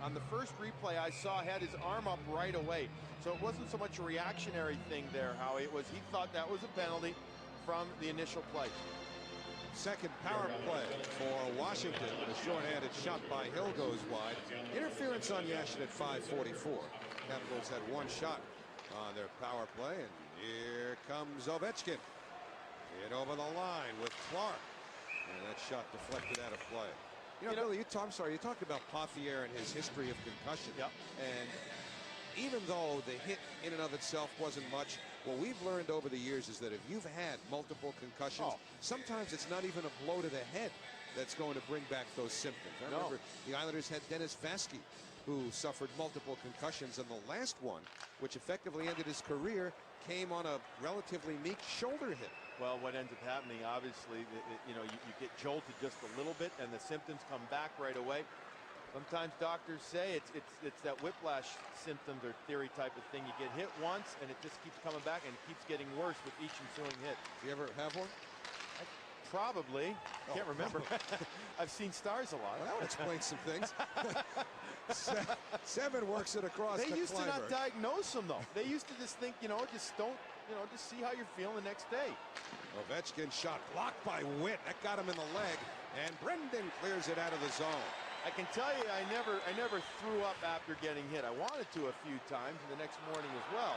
Speaker 2: On the first replay I saw, had his arm up right away. So it wasn't so much a reactionary thing there, Howie. It was he thought that was a penalty from the initial play.
Speaker 1: Second power play for Washington. A shorthanded shot by Hill goes wide. Interference on Yashin at 5:44. Capitals had one shot on their power play, and here comes Ovechkin. Hit over the line with Clark. And that shot deflected out of play. You know, Billy, I'm sorry, you talked about Pothier and his history of concussion.
Speaker 2: Yep.
Speaker 1: And even though the hit in and of itself wasn't much, what we've learned over the years is that if you've had multiple concussions, sometimes it's not even a blow to the head that's going to bring back those symptoms. I remember the Islanders had Dennis Vasky, who suffered multiple concussions, and the last one, which effectively ended his career, came on a relatively meek shoulder hit.
Speaker 2: Well, what ends up happening, obviously, you get jolted just a little bit, and the symptoms come back right away. Sometimes doctors say it's that whiplash symptoms or theory type of thing. You get hit once, and it just keeps coming back, and it keeps getting worse with each ensuing hit.
Speaker 1: You ever have one?
Speaker 2: Probably. Can't remember. I've seen stars a lot.
Speaker 1: Well, that would explain some things. Seven works it across.
Speaker 2: They used
Speaker 1: Kleinberg.
Speaker 2: to not diagnose them, though. They used to just think, just don't, just see how you're feeling the next day.
Speaker 1: Ovechkin shot blocked by Witt. That got him in the leg, and Brendan clears it out of the zone.
Speaker 2: I can tell you, I never threw up after getting hit. I wanted to a few times, and the next morning as well.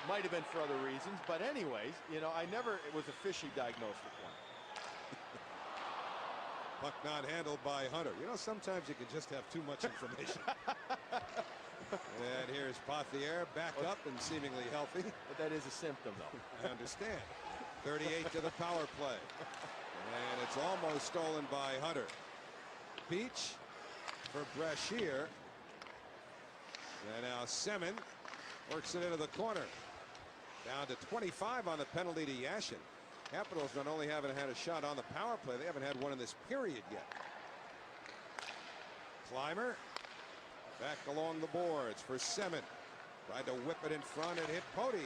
Speaker 2: Might have been for other reasons, but anyways, I never was officially diagnosed with one.
Speaker 1: Puck not handled by Hunter. Sometimes you can just have too much information. And here's Pothier back up and seemingly healthy.
Speaker 2: But that is a symptom, though.
Speaker 1: I understand. 38 to the power play. And it's almost stolen by Hunter. Beach for Brashear. And now Semin works it into the corner. Down to 25 on the penalty to Yashin. Capitals not only haven't had a shot on the power play, they haven't had one in this period yet. Clymer back along the boards for Semin. Tried to whip it in front and hit Poti.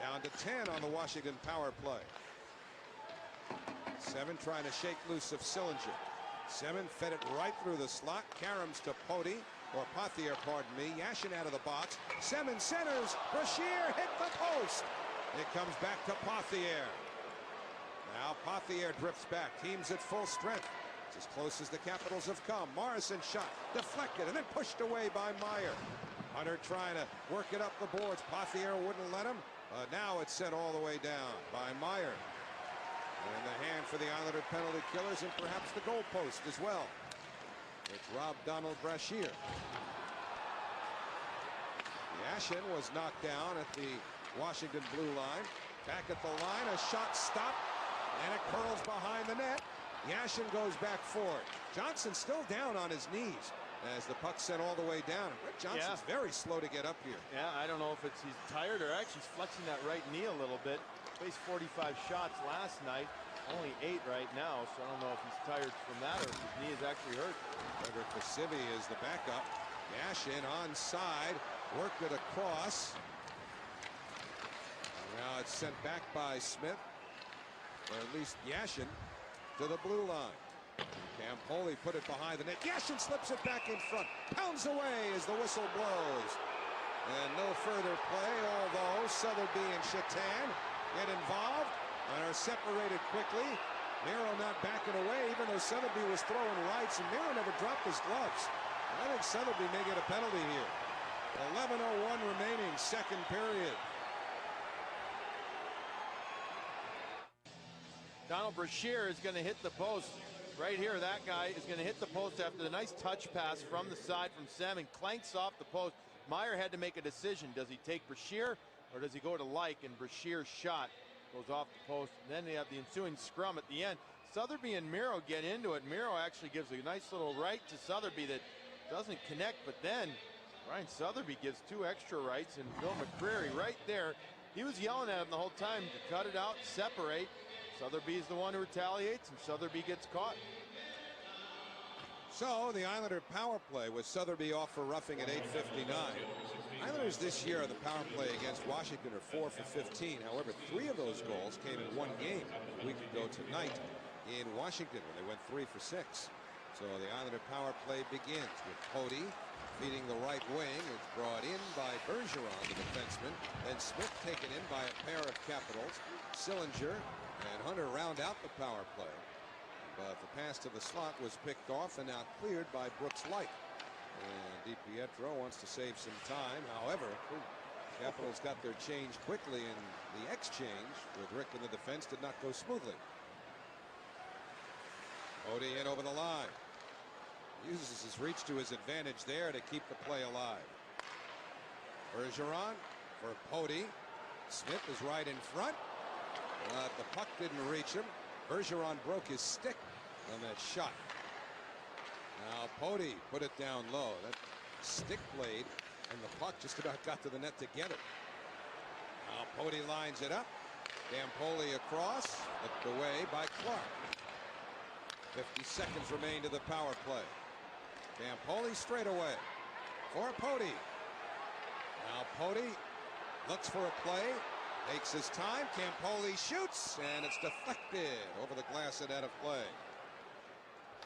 Speaker 1: Down to 10 on the Washington power play. Semin trying to shake loose of Sillinger. Semin fed it right through the slot. Karams to Poti, or Pothier, pardon me. Yashin out of the box. Semin centers. Brashear hit the post. It comes back to Pothier. Now Pothier drifts back. Team's at full strength. It's as close as the Capitals have come. Morrison shot deflected and then pushed away by Meyer. Hunter trying to work it up the boards. Pothier wouldn't let him. Now it's sent all the way down by Meyer. And the hand for the Islander penalty killers, and perhaps the goal post as well. It's Rob Donald Brashear. Yashin was knocked down at the Washington blue line. Back at the line, a shot stopped, and it curls behind the net. Yashin goes back forward. Johnson still down on his knees as the puck sent all the way down. Brett Johnson's very slow to get up here.
Speaker 2: Yeah, I don't know if he's tired or actually he's flexing that right knee a little bit. Faced 45 shots last night, only 8 right now, so I don't know if he's tired from that or if his knee is actually hurt.
Speaker 1: Frederick Vasivy is the backup. Yashin onside, worked it across. Now it's sent back by Smith, or at least Yashin, to the blue line. Campoli put it behind the net. Yashin slips it back in front, pounds away as the whistle blows. And no further play, although Sotheby and Shatan get involved and are separated quickly. Miro not backing away, even though Sotheby was throwing rights, and Miro never dropped his gloves. I think Sotheby may get a penalty here. 11:01 remaining, second period.
Speaker 2: Donald Brashear is going to hit the post. Right here, that guy is going to hit the post after the nice touch pass from the side from Semin. Clanks off the post. Meyer had to make a decision. Does he take Brashear or does he go to Like? And Brashear's shot goes off the post. And then they have the ensuing scrum at the end. Sotheby and Miro get into it. Miro actually gives a nice little right to Sotheby that doesn't connect. But then Ryan Sotheby gives 2 extra rights. And Bill McCreary right there, he was yelling at him the whole time to cut it out, separate. Sotheby's the one who retaliates, and Sotheby gets caught.
Speaker 1: So the Islander power play with Sotheby off for roughing at 8:59. Islanders this year on the power play against Washington are 4 for 15. However, 3 of those goals came in one game a week ago tonight in Washington when they went 3 for 6. So the Islander power play begins with Pody feeding the right wing. It's brought in by Bergeron, the defenseman. Then Smith taken in by a pair of Capitals. Sillinger and Hunter round out the power play. But the pass to the slot was picked off and now cleared by Brooks Light. And DiPietro wants to save some time. However, Capitals got their change quickly, and the exchange with Rick in the defense did not go smoothly. Pody in over the line. Uses his reach to his advantage there to keep the play alive. Bergeron for Pody. Smith is right in front. But the puck didn't reach him. Bergeron broke his stick on that shot. Now Pody put it down low. That stick blade and the puck just about got to the net together. Now Pody lines it up. Campoli across. Looked away by Clark. 50 seconds remain to the power play. Campoli straight away for Pody. Now Pody looks for a play. Takes his time. Campoli shoots, and it's deflected over the glass and out of play.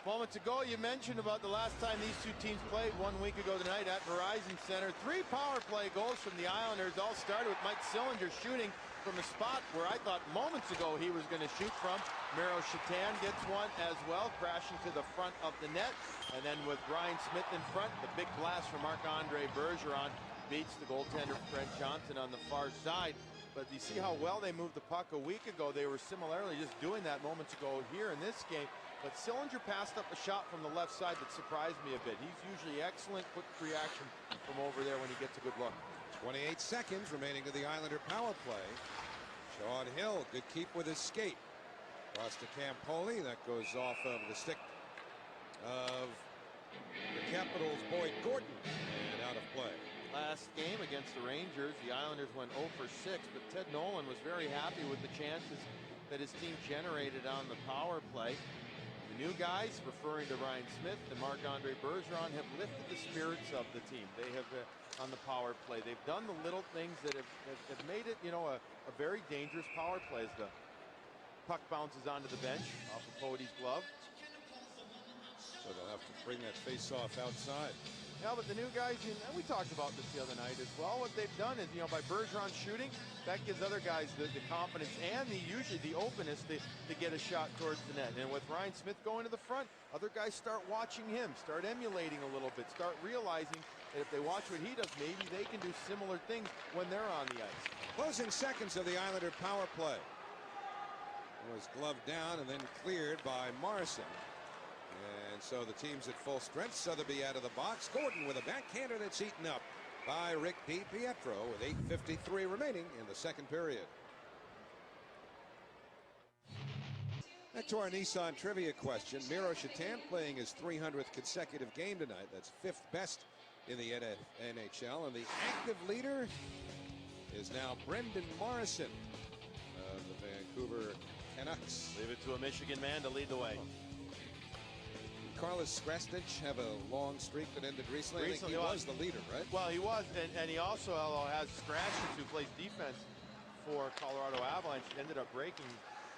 Speaker 2: Moments ago, you mentioned about the last time these two teams played 1 week ago tonight at Verizon Center. 3 power play goals from the Islanders. All started with Mike Sillinger shooting from a spot where I thought moments ago he was going to shoot from. Miro Shatan gets one as well, crashing to the front of the net. And then with Ryan Smith in front, the big blast from Marc-Andre Bergeron beats the goaltender Brent Johnson on the far side. But you see how well they moved the puck a week ago. They were similarly just doing that moments ago here in this game. But Sillinger passed up a shot from the left side that surprised me a bit. He's usually excellent, quick reaction from over there when he gets a good look.
Speaker 1: 28 seconds remaining to the Islander power play. Sean Hill, good keep with his skate. Cross to Campoli. That goes off of the stick of the Capitals' Boyd Gordon and out of play.
Speaker 2: Last game against the Rangers, the Islanders went 0 for 6, but Ted Nolan was very happy with the chances that his team generated on the power play. The new guys, referring to Ryan Smith and Marc-Andre Bergeron, have lifted the spirits of the team. They have, on the power play, they've done the little things that have made it, you know, a very dangerous power play. As the puck bounces onto the bench off of Pody's glove.
Speaker 1: So they'll have to bring that face-off outside.
Speaker 2: Yeah, but the new guys, and we talked about this the other night as well, what they've done is, you know, by Bergeron shooting, that gives other guys the confidence and usually the openness to get a shot towards the net. And with Ryan Smith going to the front, other guys start watching him, start emulating a little bit, start realizing that if they watch what he does, maybe they can do similar things when they're on the ice.
Speaker 1: Closing seconds of the Islander power play. It was gloved down and then cleared by Morrison. And so the team's at full strength. Sotheby out of the box. Gordon with a backhander that's eaten up by Rick DiPietro with 8:53 remaining in the second period. Back to our Nissan trivia question. Miro Shatan playing his 300th consecutive game tonight. That's 5th best in the NHL. And the active leader is now Brendan Morrison of the Vancouver Canucks.
Speaker 2: Leave it to a Michigan man to lead the way.
Speaker 1: Carlos Krasnich have a long streak that ended recently. I think he was the leader, right?
Speaker 2: Well, he was, and he also has Krasnich, who plays defense for Colorado Avalanche, ended up breaking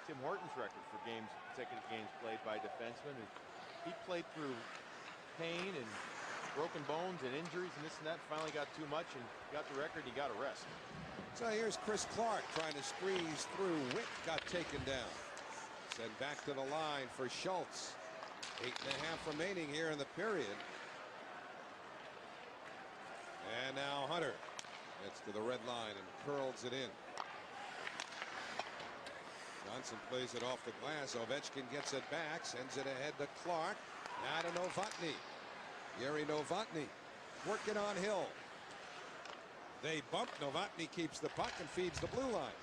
Speaker 2: Tim Hortons record for consecutive games played by defensemen. He played through pain and broken bones and injuries and this and that. Finally got too much and got the record. He got a rest.
Speaker 1: So here's Chris Clark trying to squeeze through. Witt got taken down. Sent back to the line for Schultz. 8.5 remaining here in the period. And now Hunter gets to the red line and curls it in. Johnson plays it off the glass. Ovechkin gets it back, sends it ahead to Clark. Now to Novotny. Yuri Novotny working on Hill. They bump. Novotny keeps the puck and feeds the blue line.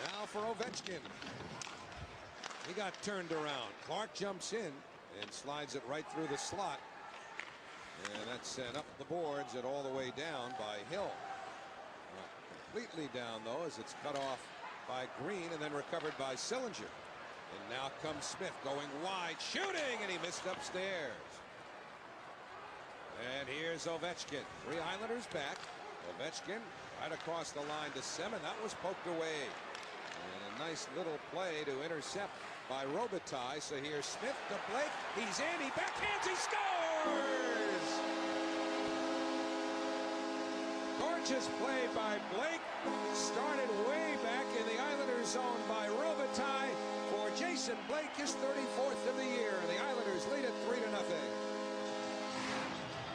Speaker 1: Now for Ovechkin. He got turned around. Clark jumps in and slides it right through the slot. And that's sent up the boards and all the way down by Hill. Not completely down, though, as it's cut off by Green and then recovered by Sillinger. And now comes Smith going wide, shooting, and he missed upstairs. And here's Ovechkin. 3 Islanders back. Ovechkin right across the line to Semin. That was poked away. And a nice little play to intercept by Robitaille. So here's Smith to Blake. He's in. He backhands. He scores! Gorgeous play by Blake. Started way back in the Islanders zone by Robitaille for Jason Blake, his 34th of the year. And the Islanders lead it 3-0.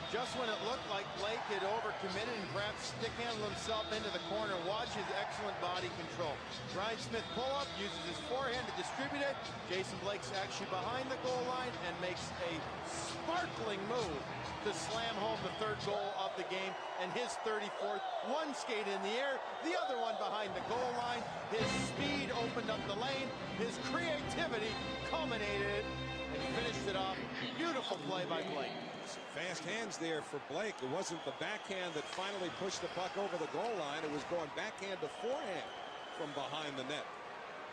Speaker 2: Just when it looked like Blake had overcommitted and perhaps stick-handled himself into the corner, watch his excellent body control. Ryan Smith pull-up, uses his forehand to distribute it. Jason Blake's actually behind the goal line and makes a sparkling move to slam home the third goal of the game and his 34th. One skate in the air, the other one behind the goal line. His speed opened up the lane. His creativity culminated and finished it off. Beautiful play by Blake.
Speaker 1: Some fast hands there for Blake. It wasn't the backhand that finally pushed the puck over the goal line. It was going backhand to forehand from behind the net.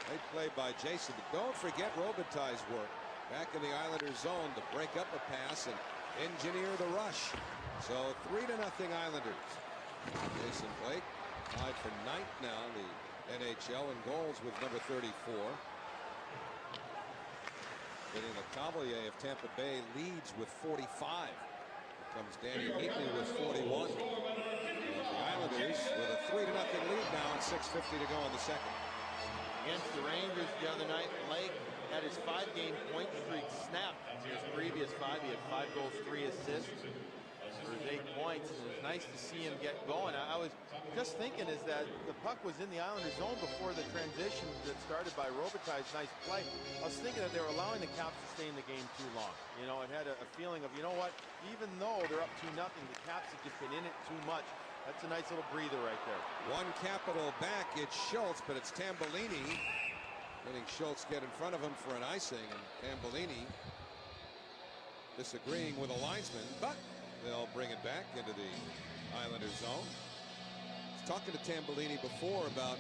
Speaker 1: Great play by Jason. But don't forget Robitaille's work back in the Islanders zone to break up a pass and engineer the rush. So 3-0 Islanders. Jason Blake tied for 9th now in the NHL in goals with number 34. Getting the Cavalier of Tampa Bay leads with 45. Here comes Danny Heatley with 41. And the Islanders with a 3-0 lead now and 6:50 to go in the second.
Speaker 2: Against the Rangers the other night, Blake had his 5-game point streak snapped. In his previous 5, he had 5 goals, 3 assists for his 8 points. And it was nice to see him get going. I was just thinking is that the puck was in the Islanders zone before the transition that started by Robitaille's nice play. I was thinking that they were allowing the Caps to stay in the game too long. You know, it had a feeling of, you know what, even though they're up 2-0, the Caps have just been in it too much. That's a nice little breather right there.
Speaker 1: One Capital back, it's Schultz, but it's Tambellini. Letting Schultz get in front of him for an icing, and Tambellini disagreeing with a linesman, but they'll bring it back into the Islanders zone. I was talking to Tambellini before about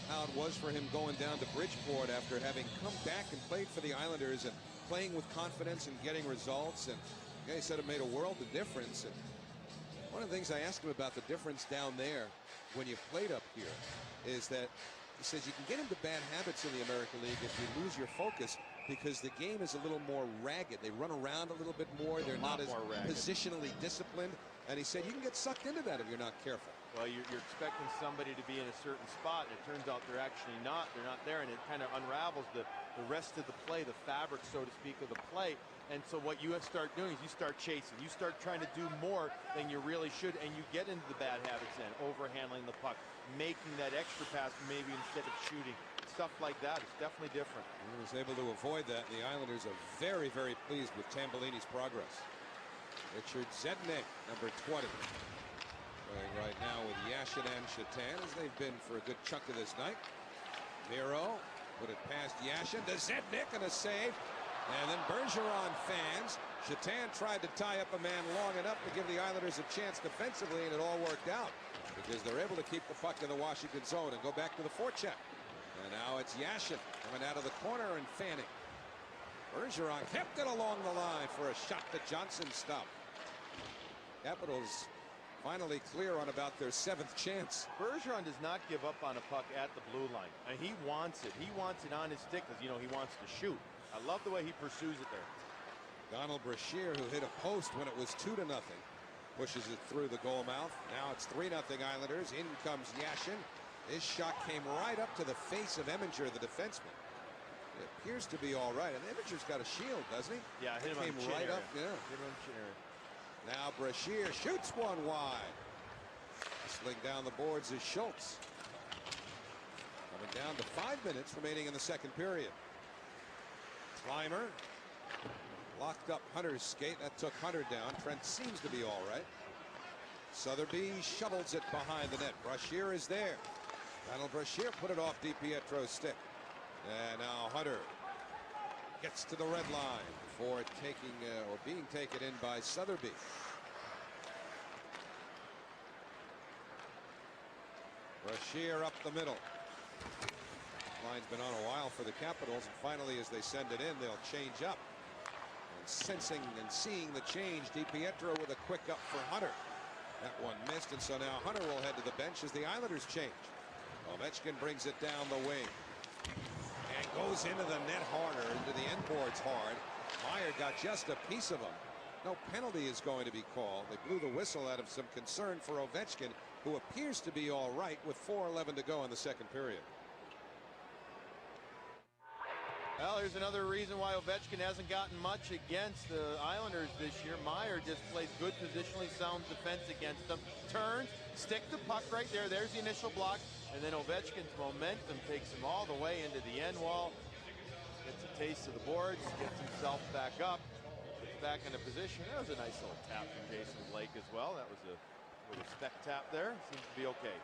Speaker 1: how it was for him going down to Bridgeport after having come back and played for the Islanders and playing with confidence and getting results. And he said it made a world of difference. And one of the things I asked him about the difference down there when you played up here is that he says you can get into bad habits in the American League if you lose your focus, because the game is a little more ragged. They run around a little bit more. They're not as positionally disciplined. And he said you can get sucked into that if you're not careful.
Speaker 2: Well, you're expecting somebody to be in a certain spot, and it turns out they're actually not. They're not there, and it kind of unravels the rest of the play, the fabric, so to speak, of the play. And so what you start doing is you start chasing. You start trying to do more than you really should, and you get into the bad habits then, overhandling the puck, making that extra pass maybe instead of shooting. Stuff like that. It's definitely different.
Speaker 1: He was able to avoid that. The Islanders are very, very pleased with Tambellini's progress. Richard Zednik, number 20. Playing right now with Yashin and Shatan, as they've been for a good chunk of this night. Miro put it past Yashin to Zednik, and a save. And then Bergeron fans. Shatan tried to tie up a man long enough to give the Islanders a chance defensively, and it all worked out because they're able to keep the puck in the Washington zone and go back to the forecheck. And now it's Yashin coming out of the corner and fanning. Bergeron kept it along the line for a shot that Johnson stopped. Capitals finally clear on about their 7th chance.
Speaker 2: Bergeron does not give up on a puck at the blue line. And he wants it. He wants it on his stick because, you know, he wants to shoot. I love the way he pursues it there.
Speaker 1: Donald Brashear, who hit a post when it was 2-0, pushes it through the goal mouth. Now it's 3-0 Islanders. In comes Yashin. His shot came right up to the face of Eminger, the defenseman. It appears to be all right. And Eminger's got a shield, doesn't he?
Speaker 2: Yeah, hit him
Speaker 1: came
Speaker 2: on the chin
Speaker 1: right
Speaker 2: area.
Speaker 1: up. Yeah.
Speaker 2: Hit him on the chin area.
Speaker 1: Now Brashear shoots one wide. Whistling down the boards is Schultz. Coming down to 5 minutes remaining in the second period. Clymer locked up Hunter's skate. That took Hunter down. Trent seems to be all right. Sotheby shovels it behind the net. Brashear is there. Donald Brashear put it off DiPietro's stick. And now Hunter gets to the red line before taking or being taken in by Sotheby. Brashear up the middle. Line's been on a while for the Capitals, and finally as they send it in, they'll change up. And sensing and seeing the change, DiPietro with a quick up for Hunter. That one missed, and so now Hunter will head to the bench as the Islanders change. Ovechkin brings it down the wing. And goes into the net harder, into the end boards hard. Meyer got just a piece of him. No penalty is going to be called. They blew the whistle out of some concern for Ovechkin, who appears to be all right with 4:11 to go in the second period.
Speaker 2: Well, here's another reason why Ovechkin hasn't gotten much against the Islanders this year. Meyer just plays good positionally sound defense against them. Turns, stick the puck right there. There's the initial block. And then Ovechkin's momentum takes him all the way into the end wall. Gets a taste of the boards, gets himself back up, gets back into position. That was a nice little tap from Jason Blake as well. That was a little spec tap there. Seems to be okay.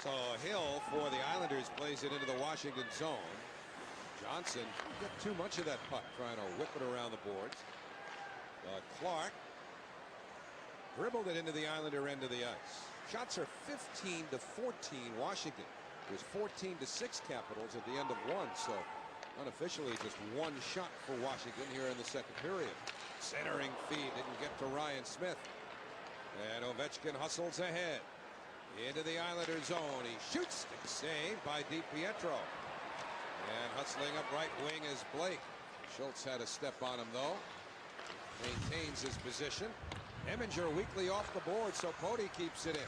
Speaker 1: So Hill for the Islanders plays it into the Washington zone. Johnson got too much of that puck, trying to whip it around the boards. Clark dribbled it into the Islander end of the ice. Shots are 15-14 Washington. It was 14-6 Capitals at the end of one, so unofficially just one shot for Washington here in the second period. Centering feed didn't get to Ryan Smith. And Ovechkin hustles ahead into the Islander zone. He shoots, saved by DiPietro. And hustling up right wing is Blake. Schultz had a step on him though. Maintains his position. Eminger weakly off the board, so Pody keeps it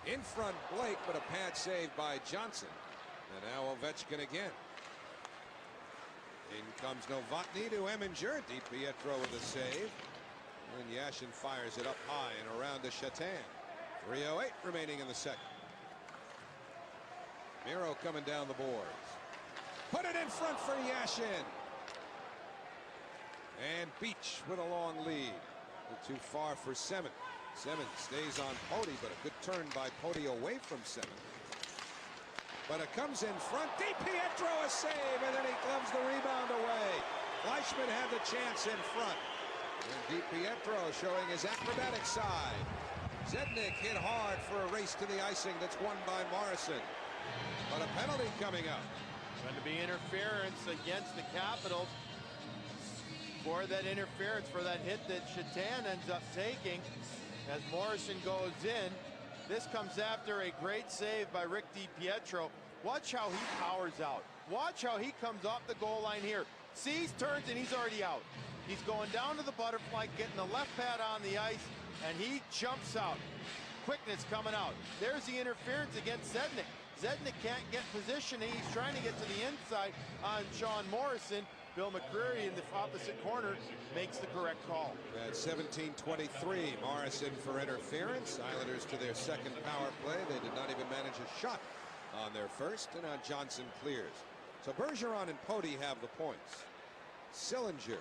Speaker 1: in front Blake, but a pad save by Johnson. And now Ovechkin again. In comes Novotny to Eminger. DiPietro with a save. And Yashin fires it up high and around to Shatan. 3:08 remaining in the second. Miro coming down the boards. Put it in front for Yashin. And Beach with a long lead. Too far for Semin. Semin stays on Pody, but a good turn by Pody away from Semin. But it comes in front. DiPietro a save, and then he gloves the rebound away. Fleischmann had the chance in front. And DiPietro showing his acrobatic side. Zednik hit hard for a race to the icing that's won by Morrison. But a penalty coming up.
Speaker 2: Going to be interference against the Capitals. For that interference, for that hit that Shatan ends up taking as Morrison goes in. This comes after a great save by Rick DiPietro. Watch how he powers out. Watch how he comes off the goal line here. Sees, turns, and he's already out. He's going down to the butterfly, getting the left pad on the ice, and he jumps out. Quickness coming out. There's the interference against Zednik. Zednik can't get position. He's trying to get to the inside on Sean Morrison. Bill McCreary in the opposite corner makes the correct call.
Speaker 1: At 17:23, Morrison for interference. Islanders to their second power play. They did not even manage a shot on their first, and now Johnson clears. So Bergeron and Pody have the points. Sillinger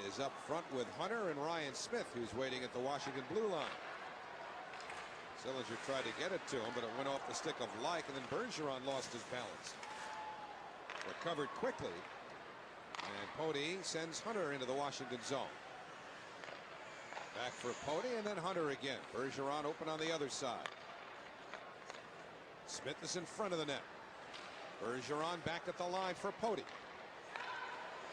Speaker 1: is up front with Hunter and Ryan Smith, who's waiting at the Washington blue line. Sillinger tried to get it to him, but it went off the stick of Like, and then Bergeron lost his balance. Recovered quickly. And Pody sends Hunter into the Washington zone. Back for Pody, and then Hunter again. Bergeron open on the other side. Smith is in front of the net. Bergeron back at the line for Pody.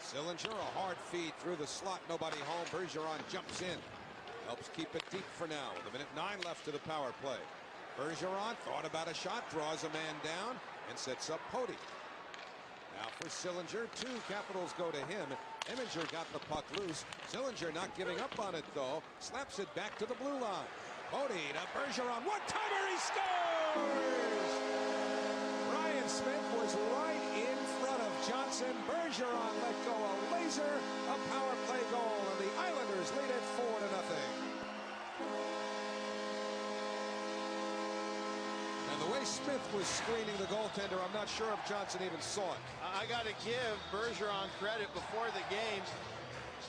Speaker 1: Sillinger, a hard feed through the slot. Nobody home. Bergeron jumps in. Helps keep it deep for now. With 1:09 left to the power play. Bergeron thought about a shot. Draws a man down and sets up Pody. Now for Sillinger, two Capitals go to him. Eminger got the puck loose. Sillinger not giving up on it though. Slaps it back to the blue line. Pody to Bergeron. One-timer, he scores! Ryan Smith was right in front of Johnson. Bergeron let go a laser. A power play goal, and the Islanders lead it 4-0. And the way Smith was screening the goaltender, I'm not sure if Johnson even saw it.
Speaker 2: I got to give Bergeron credit before the game.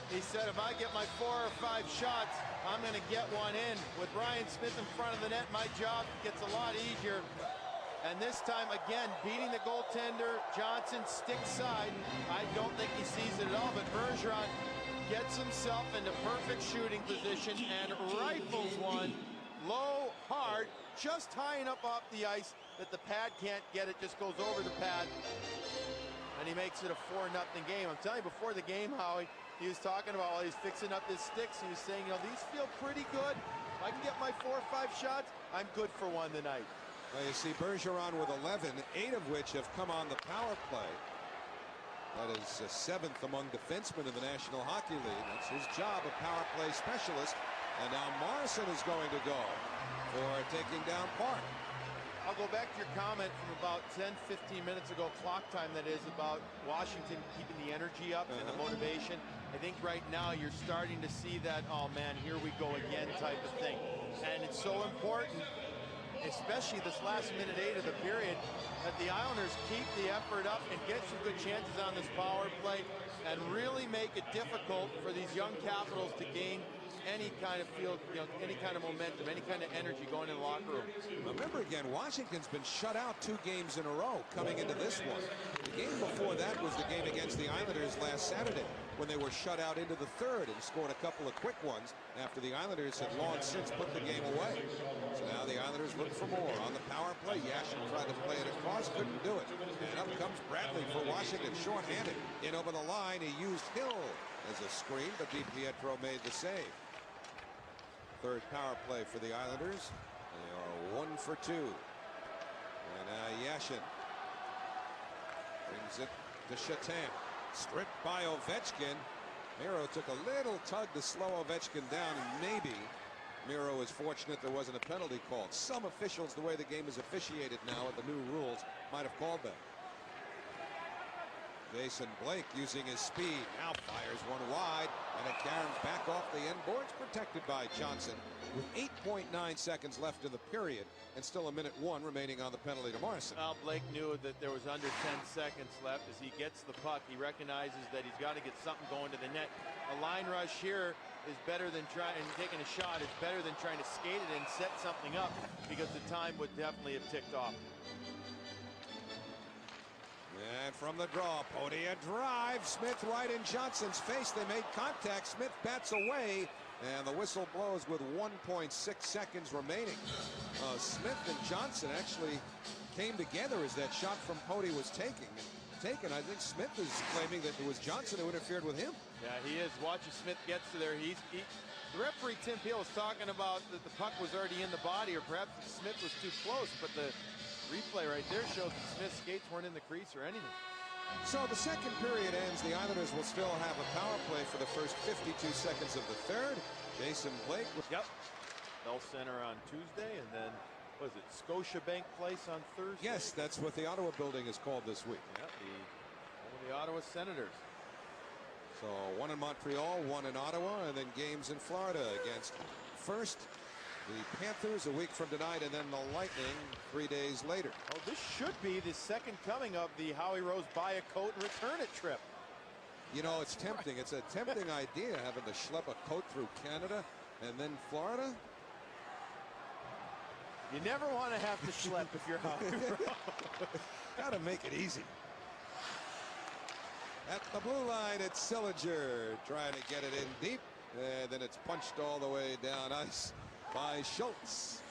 Speaker 2: He said, if I get my 4 or 5 shots, I'm going to get one in. With Ryan Smith in front of the net, my job gets a lot easier. And this time, again, beating the goaltender, Johnson stick side. I don't think he sees it at all, but Bergeron gets himself into perfect shooting position and rifles one low, hard, just high enough off the ice that the pad can't get it, just goes over the pad. And he makes it a 4-0 game. I'm telling you, before the game, Howie, he was talking about while he's fixing up his sticks, he was saying, you know, these feel pretty good. If I can get my 4 or 5 shots, I'm good for one tonight.
Speaker 1: Well, you see Bergeron with 11, 8 of which have come on the power play. That is 7th among defensemen in the National Hockey League. That's his job, a power play specialist. And now Morrison is going to go for taking down Park.
Speaker 2: I'll go back to your comment from about 10-15 minutes ago, clock time that is, about Washington keeping the energy up and the motivation. I think right now you're starting to see that, oh man, here we go again type of thing. And it's so important, especially this last minute 8 of the period, that the Islanders keep the effort up and get some good chances on this power play and really make it difficult for these young Capitals to gain any kind of field, any kind of momentum, any kind of energy going in the locker room.
Speaker 1: Remember again, Washington's been shut out 2 games in a row coming into this one. The game before that was the game against the Islanders last Saturday, when they were shut out into the 3rd and scored a couple of quick ones after the Islanders had long since put the game away. So now the Islanders look for more on the power play. Yashin tried to play it across, couldn't do it. And up comes Bradley for Washington, shorthanded. In over the line, he used Hill as a screen, but DiPietro made the save. 3rd power play for the Islanders. They are 1 for 2. And Yashin brings it to Shatan. Stripped by Ovechkin. Miro took a little tug to slow Ovechkin down, and maybe Miro is fortunate there wasn't a penalty called. Some officials, the way the game is officiated now with the new rules, might have called that. Jason Blake using his speed now fires one wide, and it caroms back off the end boards, protected by Johnson with 8.9 seconds left in the period and still 1:01 remaining on the penalty to Morrison.
Speaker 2: Well, Blake knew that there was under 10 seconds left. As he gets the puck, he recognizes that he's got to get something going to the net. A line rush here is better than taking a shot. It's better than trying to skate it and set something up, because the time would definitely have ticked off.
Speaker 1: And from the draw, Podia drive. Smith right in Johnson's face. They made contact. Smith bats away, and the whistle blows with 1.6 seconds remaining. Smith and Johnson actually came together as that shot from Podia was taken. I think Smith is claiming that it was Johnson who interfered with him.
Speaker 2: Yeah, he is. Watching Smith gets to there. The referee, Tim Peel, was talking about that the puck was already in the body, or perhaps Smith was too close, but the replay right there shows that Smith's skates weren't in the crease or anything.
Speaker 1: So the second period ends. The Islanders will still have a power play for the first 52 seconds of the 3rd. Jason Blake.
Speaker 2: Yep. Bell Center on Tuesday, and then, was it Scotiabank Place on Thursday?
Speaker 1: Yes, that's what the Ottawa building is called this week.
Speaker 2: Yep, the Ottawa Senators.
Speaker 1: So 1 in Montreal, 1 in Ottawa, and then games in Florida against first the Panthers a week from tonight, and then the Lightning 3 days later.
Speaker 2: Oh, this should be the second coming of the Howie Rose buy a coat and return it trip.
Speaker 1: You know, it's tempting. It's a tempting idea, having to schlep a coat through Canada and then Florida.
Speaker 2: You never want to have to schlep if you're Howie Rose.
Speaker 1: Got to make it easy. At the blue line, it's Sillinger trying to get it in deep, and then it's punched all the way down ice by Schultz.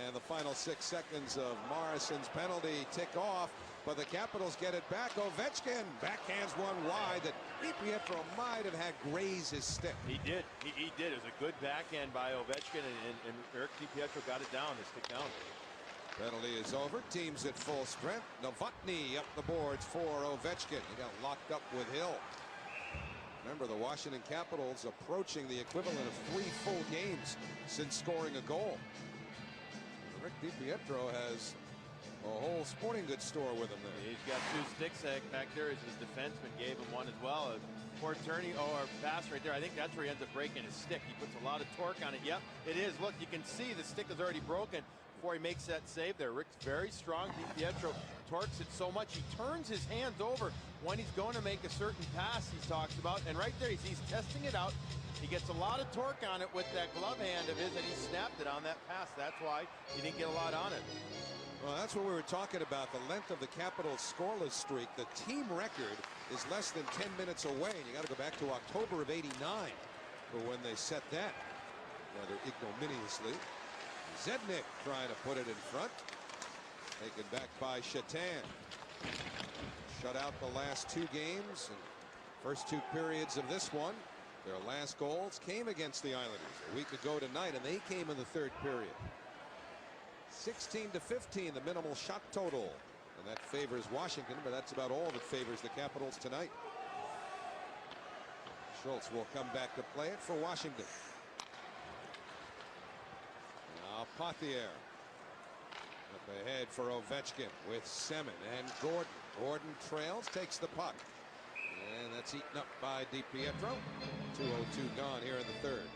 Speaker 1: And the final 6 seconds of Morrison's penalty tick off, but the Capitals get it back. Ovechkin backhands one wide that DiPietro might have had graze his stick.
Speaker 2: He did. He did. It was a good backhand by Ovechkin, and Eric DiPietro got it down, his stick down.
Speaker 1: Penalty is over. Team's at full strength. Novotny up the boards for Ovechkin. He got locked up with Hill. Remember, the Washington Capitals approaching the equivalent of 3 full games since scoring a goal. Rick DiPietro has a whole sporting goods store with him there.
Speaker 2: He's got 2 sticks back there, as his defenseman gave him one as well. A poor turning or pass right there. I think that's where he ends up breaking his stick. He puts a lot of torque on it. Yep, it is. Look, you can see the stick is already broken before he makes that save there. Rick's very strong. DiPietro torques it so much he turns his hands over when he's going to make a certain pass he talks about. And right there, he's testing it out. He gets a lot of torque on it with that glove hand of his, and he snapped it on that pass. That's why he didn't get a lot on it.
Speaker 1: Well, that's what we were talking about, the length of the Capitals' scoreless streak. The team record is less than 10 minutes away, and you got to go back to October of '89 for when they set that, rather ignominiously. Zednik trying to put it in front. Taken back by Shatan. Shut out the last 2 games, and first 2 periods of this one. Their last goals came against the Islanders a week ago tonight, and they came in the 3rd period. 16-15, the minimal shot total. And that favors Washington, but that's about all that favors the Capitals tonight. Schultz will come back to play it for Washington. Now Pothier. Up ahead for Ovechkin with Semin and Gordon. Gordon trails, takes the puck. And that's eaten up by DiPietro. 2:02 gone here in the third.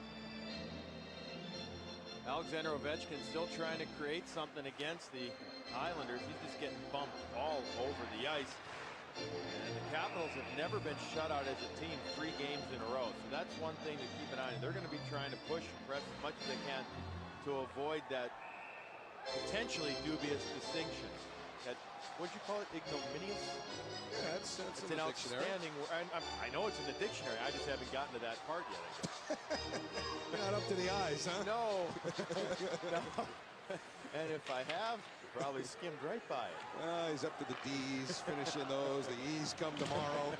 Speaker 2: Alexander Ovechkin still trying to create something against the Islanders. He's just getting bumped all over the ice. And the Capitals have never been shut out as a team 3 games in a row. So that's one thing to keep an eye on. They're going to be trying to push and press as much as they can to avoid that potentially dubious distinction. That, what'd you call it? Ignominious?
Speaker 1: Yeah, it's
Speaker 2: it's
Speaker 1: in
Speaker 2: an
Speaker 1: the dictionary.
Speaker 2: outstanding word. I know it's in the dictionary. I just haven't gotten to that part yet.
Speaker 1: You're not up to the eyes, huh?
Speaker 2: No. No. And if I have, probably skimmed right by it.
Speaker 1: He's up to the D's, finishing those. The E's come tomorrow.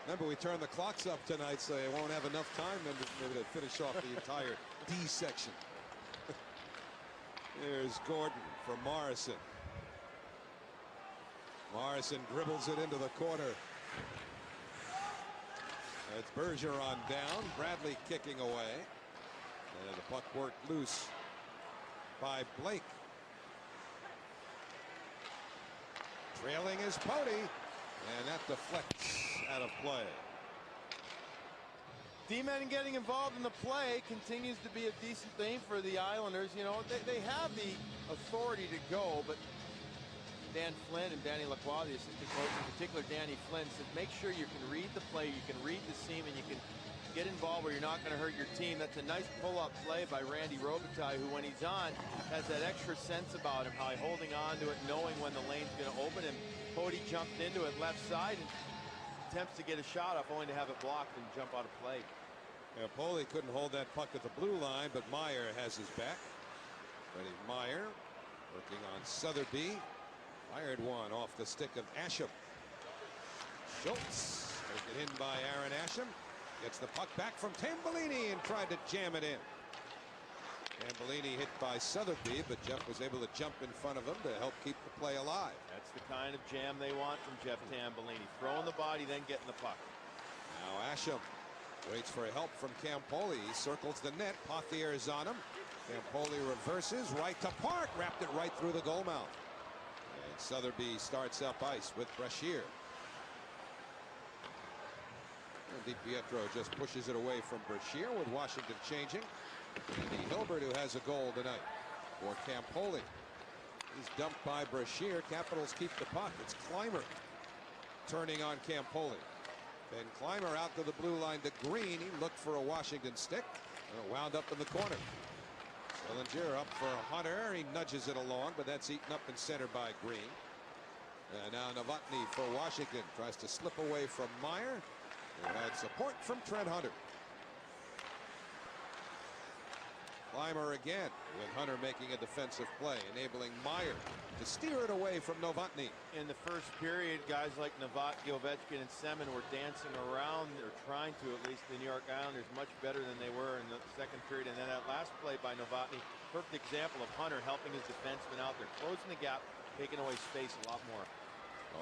Speaker 1: Remember, we turned the clocks up tonight, so they won't have enough time maybe to finish off the entire D section. There's Gordon for Morrison. Morrison dribbles it into the corner. It's Bergeron down. Bradley kicking away. And the puck worked loose by Blake. Trailing is Pody. And that deflects out of play.
Speaker 2: D-men getting involved in the play continues to be a decent thing for the Islanders. You know, they have the authority to go, but Dan Flynn and Danny Lacroix, the assistant coach, in particular Danny Flynn, said make sure you can read the play, you can read the seam, and you can get involved where you're not going to hurt your team. That's a nice pull-up play by Randy Robitaille, who when he's on has that extra sense about him, how he's holding on to it, knowing when the lane's going to open him. Pody jumped into it left side and attempts to get a shot off, only to have it blocked and jump out of play.
Speaker 1: Yeah, Poli couldn't hold that puck at the blue line, but Meyer has his back. Ready, Meyer working on Sotheby. Fired one off the stick of Asham. Schultz taken in by Aaron Asham. Gets the puck back from Tambellini and tried to jam it in. Tambellini hit by Sotheby, but Jeff was able to jump in front of him to help keep the play alive.
Speaker 2: That's the kind of jam they want from Jeff Tambellini. Throwing the body, then getting the puck.
Speaker 1: Now Asham waits for help from Campoli. He circles the net. Pothier is on him. Campoli reverses right to Park. Wrapped it right through the goal mouth. And Sotheby starts up ice with Brashear. DiPietro just pushes it away from Brashear with Washington changing. And Hilbert, who has a goal tonight for Campoli. He's dumped by Brashear. Capitals keep the puck. It's Clymer turning on Campoli. Ben Clymer out to the blue line to Green. He looked for a Washington stick and it wound up in the corner. Sillinger up for Hunter. He nudges it along, but that's eaten up in center by Green. And now Novotny for Washington tries to slip away from Meyer. Who had support from Trent Hunter. Clymer again with Hunter making a defensive play, enabling Meyer to steer it away from Novotny.
Speaker 2: In the first period, guys like Novotny, Ovechkin, and Semin were dancing around, or trying to, at least, the New York Islanders much better than they were in the second period. And then that last play by Novotny, perfect example of Hunter helping his defenseman out there, closing the gap, taking away space a lot more.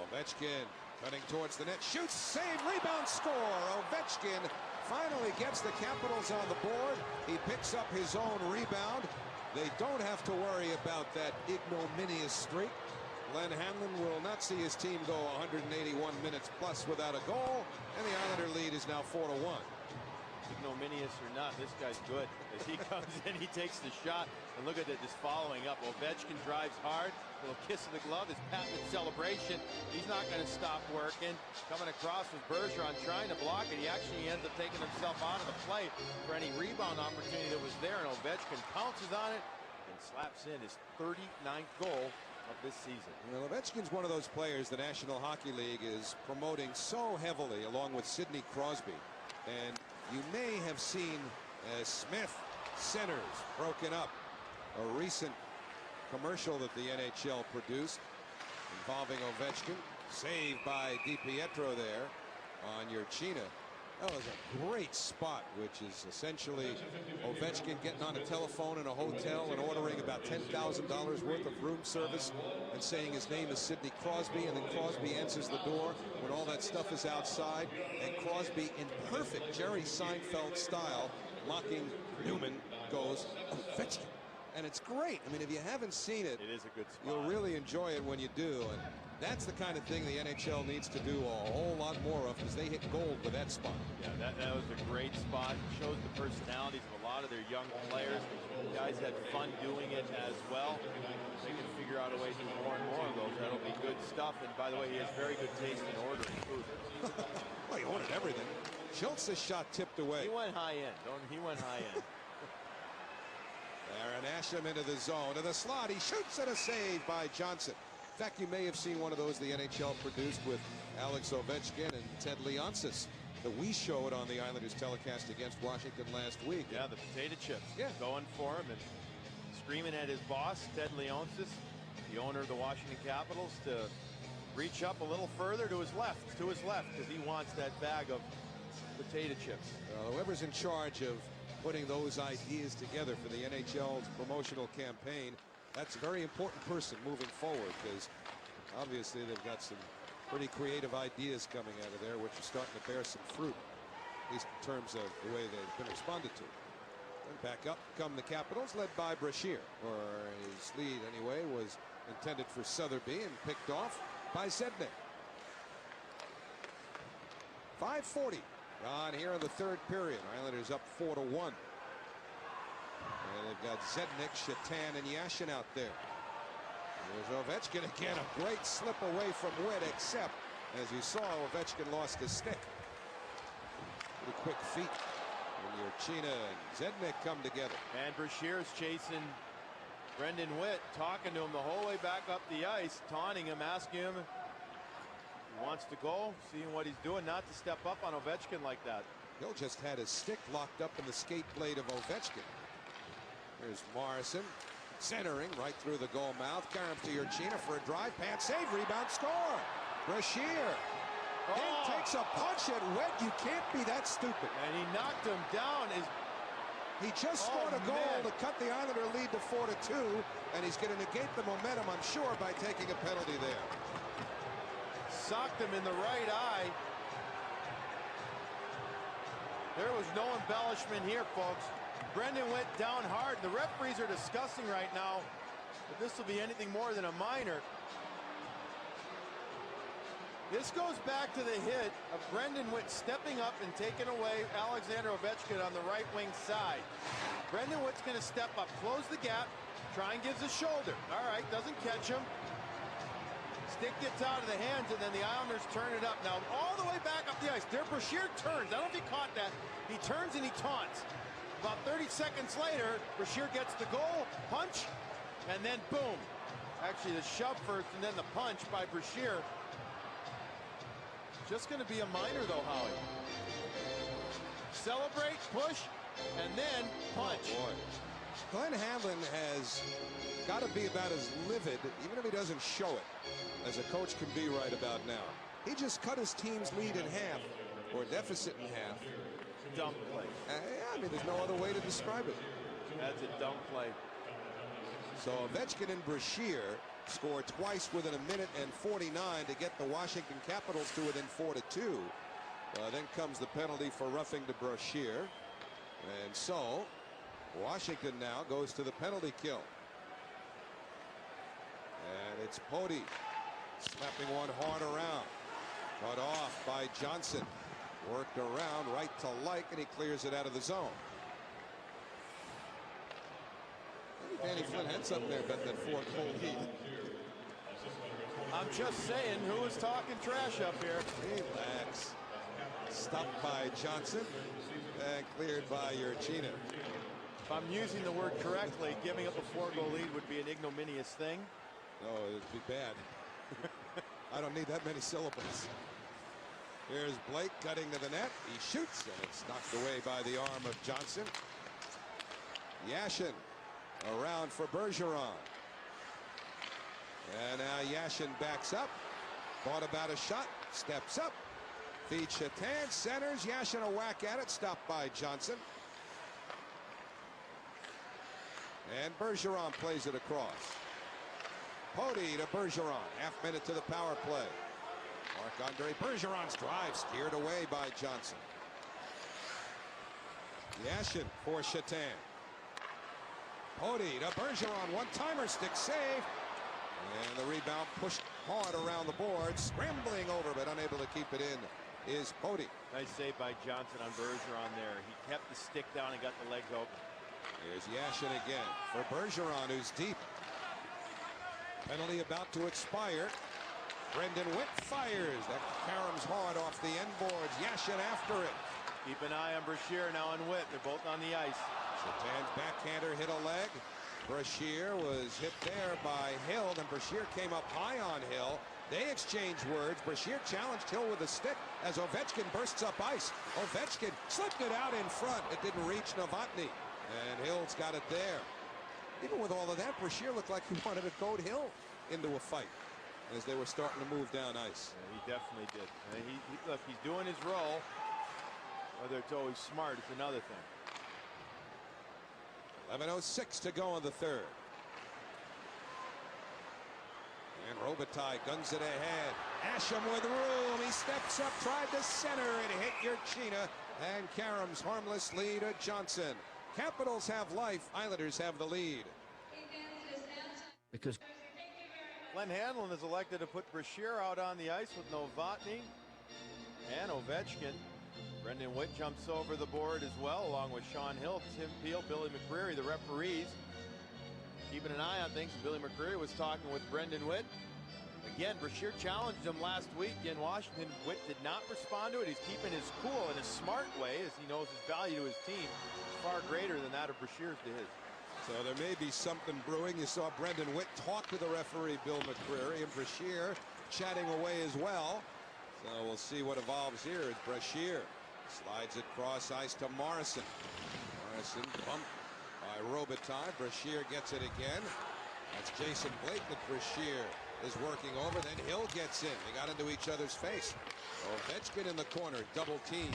Speaker 1: Ovechkin cutting towards the net, shoots, save, rebound, score. Ovechkin finally gets the Capitals on the board. He picks up his own rebound. They don't have to worry about that ignominious streak. Glenn Hanlon will not see his team go 181 minutes plus without a goal, and the Islander lead is now 4-1.
Speaker 2: Ignominious or not, this guy's good. As he comes in, he takes the shot, and look at it, just following up. Ovechkin drives hard, little kiss of the glove, his patented celebration. He's not going to stop working. Coming across with Bergeron trying to block it. He actually ends up taking himself out of the play for any rebound opportunity that was there, and Ovechkin pounces on it and slaps in his 39th goal of this season.
Speaker 1: Well, Ovechkin's one of those players the National Hockey League is promoting so heavily, along with Sidney Crosby. And you may have seen Smith centers broken up, a recent commercial that the NHL produced involving Ovechkin, saved by DiPietro there on Urchina. That was a great spot, which is essentially Ovechkin getting on a telephone in a hotel and ordering about $10,000 worth of room service and saying his name is Sidney Crosby, and then Crosby answers the door when all that stuff is outside, and Crosby, in perfect Jerry Seinfeld style, mocking Newman, goes, Ovechkin. And it's great. I mean, if you haven't seen it,
Speaker 2: it is a good spot.
Speaker 1: You'll really enjoy it when you do. And that's the kind of thing the NHL needs to do a whole lot more of, because they hit gold with that spot.
Speaker 2: Yeah, that was a great spot. Shows the personalities of a lot of their young players. The guys had fun doing it as well. They can figure out a way to do more and more of those. That'll be good stuff. And by the way, he has very good taste in ordering food.
Speaker 1: Well, he ordered everything. Schultz's shot tipped away.
Speaker 2: He went high end. He went high end.
Speaker 1: There, and Asham into the zone, to the slot. He shoots, and a save by Johnson. In fact, you may have seen one of those the NHL produced with Alex Ovechkin and Ted Leonsis that we showed on the Islanders telecast against Washington last week.
Speaker 2: Yeah, the potato chips.
Speaker 1: Yeah.
Speaker 2: Going for him and screaming at his boss, Ted Leonsis, the owner of the Washington Capitals, to reach up a little further to his left, because he wants that bag of potato chips.
Speaker 1: Whoever's in charge of putting those ideas together for the NHL's promotional campaign, that's a very important person moving forward, because obviously they've got some pretty creative ideas coming out of there, which are starting to bear some fruit, at least in terms of the way they've been responded to. And back up come the Capitals, led by Brashear, or his lead anyway was intended for Sotheby and picked off by Zednik. 5:40 on here in the third period. Islanders up 4-1. And they've got Zednik, Shatan, and Yashin out there. There's Ovechkin again. A great slip away from Witt, except, as you saw, Ovechkin lost his stick. Pretty quick feet. And Urchina and Zednik come together.
Speaker 2: And Brashear's chasing Brendan Witt, talking to him the whole way back up the ice, taunting him, asking him he wants to go, seeing what he's doing, not to step up on Ovechkin like that.
Speaker 1: Hill just had his stick locked up in the skate blade of Ovechkin. Here's Morrison centering right through the goal mouth. Karam to Urchina for a drive, pant save, rebound, score. Brashear then takes a punch at Witt. You can't be that stupid.
Speaker 2: And he knocked him down.
Speaker 1: He just scored a goal to cut the Islander lead to 4-2, and he's going to negate the momentum, I'm sure, by taking a penalty there.
Speaker 2: Socked him in the right eye. There was no embellishment here, folks. Brendan Witt down hard. The referees are discussing right now if this will be anything more than a minor. This goes back to the hit of Brendan Witt stepping up and taking away Alexander Ovechkin on the right wing side. Brendan Witt's going to step up, close the gap, try and gives a shoulder. All right, doesn't catch him. Stick gets out of the hands, and then the Islanders turn it up. Now, all the way back up the ice. There, Brashear turns. I don't know if he caught that. He turns and he taunts. About 30 seconds later, Brashear gets the goal, punch, and then boom. Actually, the shove first and then the punch by Brashear. Just going to be a minor, though, Howie. Celebrate, push, and then punch.
Speaker 1: Oh, boy. Glenn Hanlon has got to be about as livid, even if he doesn't show it, as a coach can be right about now. He just cut his team's lead in half, or deficit in half.
Speaker 2: Dumb play.
Speaker 1: I mean, there's no other way to describe it.
Speaker 2: That's a dumb play.
Speaker 1: So Ovechkin and Brashear scored twice within 1:49 to get the Washington Capitals to within 4-2. Then comes the penalty for roughing to Brashear. And so Washington now goes to the penalty kill. And it's Poti slapping one hard around. Cut off by Johnson. Worked around right to Like, and he clears it out of the zone. Maybe Danny Flynn had something there about that 4-goal lead.
Speaker 2: I'm just saying, who is talking trash up here?
Speaker 1: Relax. Stopped by Johnson and cleared by Urchina.
Speaker 2: If I'm using the word correctly, giving up a 4-goal lead would be an ignominious thing.
Speaker 1: No, it'd be bad. I don't need that many syllables. Here's Blake cutting to the net. He shoots, and it's knocked away by the arm of Johnson. Yashin around for Bergeron. And now Yashin backs up. Thought about a shot. Steps up. Feed Shatan, centers. Yashin a whack at it, stopped by Johnson. And Bergeron plays it across. Pody to Bergeron. Half minute to the power play. Marc-Andre Bergeron's drive steered away by Johnson. Yashin for Shatan. Pody to Bergeron. One-timer, stick save. And the rebound pushed hard around the board. Scrambling over but unable to keep it in is Pody.
Speaker 2: Nice save by Johnson on Bergeron there. He kept the stick down and got the legs open.
Speaker 1: Here's Yashin again for Bergeron, who's deep. Penalty about to expire. Brendan Witt fires. That caroms hard off the end boards. Yashin after it.
Speaker 2: Keep an eye on Brashear now and Witt. They're both on the ice.
Speaker 1: Shatan's backhander hit a leg. Brashear was hit there by Hill. Then Brashear came up high on Hill. They exchanged words. Brashear challenged Hill with a stick as Ovechkin bursts up ice. Ovechkin slipped it out in front. It didn't reach Novotny. And Hill's got it there. Even with all of that, Brashear looked like he wanted to goad Hill into a fight as they were starting to move down ice.
Speaker 2: Yeah, he definitely did. And look, he's doing his role. Whether it's always smart, it's another thing.
Speaker 1: 11:06 to go in the third. And Robitaille guns it ahead. Asham with room. He steps up, tried to center, and hit Yurchina. And Karam's harmless lead at Johnson. Capitals have life. Islanders have the lead.
Speaker 4: Because
Speaker 2: Glenn Hanlon is elected to put Brashear out on the ice with Novotny and Ovechkin. Brendan Witt jumps over the board as well, along with Sean Hill, Tim Peel, Billy McCreary, the referees. Keeping an eye on things. Billy McCreary was talking with Brendan Witt. Again, Brashear challenged him last week in Washington. Witt did not respond to it. He's keeping his cool in a smart way, as he knows his value to his team is far greater than that of Brashear's to his.
Speaker 1: So there may be something brewing. You saw Brendan Witt talk to the referee, Bill McCreary, and Brashear chatting away as well. So we'll see what evolves here as Brashear slides it cross ice to Morrison. Morrison bumped by Robitaille. Brashear gets it again. That's Jason Blake that Brashear is working over. Then Hill gets in. They got into each other's face. Ovechkin in the corner, double team.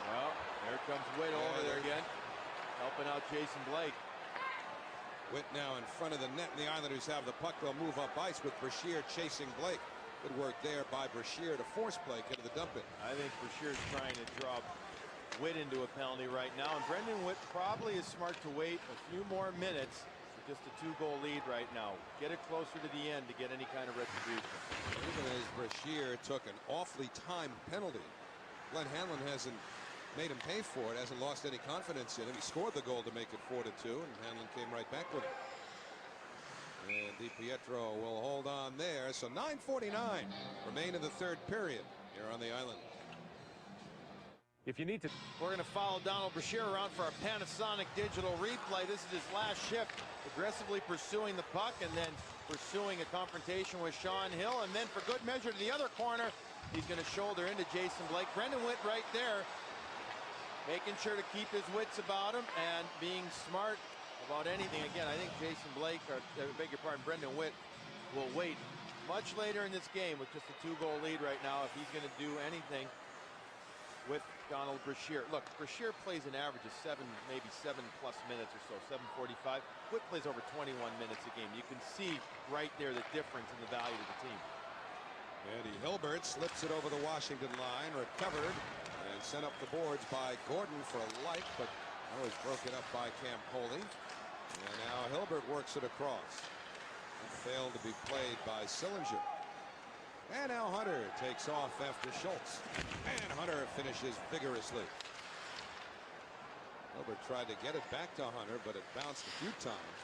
Speaker 2: Well, there comes Witt over there again, helping out Jason Blake.
Speaker 1: Witt now in front of the net, and the Islanders have the puck. They'll move up ice with Brashear chasing Blake. Good work there by Brashear to force Blake into the dump it.
Speaker 2: I think Brashear's trying to drop Witt into a penalty right now, and Brendan Witt probably is smart to wait a few more minutes. Just a 2-goal lead right now. Get it closer to the end to get any kind of retribution.
Speaker 1: Even as Brashear took an awfully timed penalty, Glenn Hanlon hasn't made him pay for it, hasn't lost any confidence in him. He scored the goal to make it 4-2, and Hanlon came right back with it. And DiPietro will hold on there. So 9:49 remain in the third period here on the island.
Speaker 3: If you need to,
Speaker 2: We're going to follow Donald Brashear around for our Panasonic digital replay. This is his last shift, aggressively pursuing the puck and then pursuing a confrontation with Sean Hill. And then for good measure to the other corner, he's going to shoulder into Jason Blake. Brendan Witt right there, making sure to keep his wits about him and being smart about anything. Again, I think Jason Blake, or I beg your pardon, Brendan Witt will wait much later in this game with just a 2-goal lead right now if he's going to do anything with Donald Brashear. Look, Brashear plays an average of 7, maybe 7+ minutes or so, 7:45. Witt plays over 21 minutes a game. You can see right there the difference in the value to the team.
Speaker 1: Eddie Hilbert slips it over the Washington line, recovered and sent up the boards by Gordon for a light, but that was broken up by Campoli. And now Hilbert works it across. It failed to be played by Sillinger. And now Hunter takes off after Schultz. And Hunter finishes vigorously. Hilbert tried to get it back to Hunter, but it bounced a few times.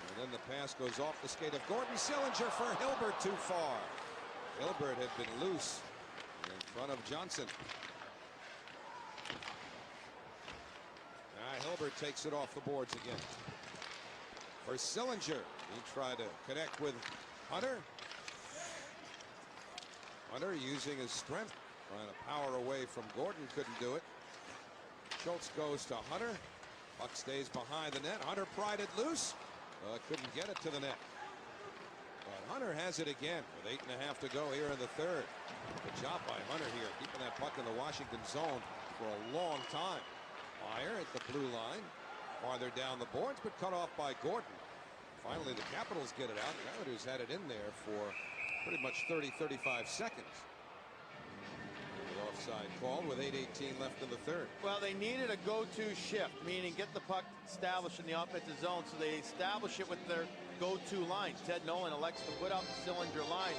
Speaker 1: And then the pass goes off the skate of Gordon. Sillinger for Hilbert, too far. Hilbert had been loose in front of Johnson. Hilbert takes it off the boards again. For Sillinger, he tried to connect with Hunter. Hunter using his strength, trying to power away from Gordon, couldn't do it. Schultz goes to Hunter. Puck stays behind the net. Hunter pried it loose. Couldn't get it to the net. But Hunter has it again with 8.5 to go here in the third. Good job by Hunter here, keeping that puck in the Washington zone for a long time. Meyer at the blue line, farther down the boards, but cut off by Gordon. Finally, the Capitals get it out. The Islanders had it in there for pretty much 30-35 seconds. The offside called with 8:18 left in the third.
Speaker 2: Well, they needed a go-to shift, meaning get the puck established in the offensive zone, so they establish it with their go-to line. Ted Nolan elects to put out the cylinder line,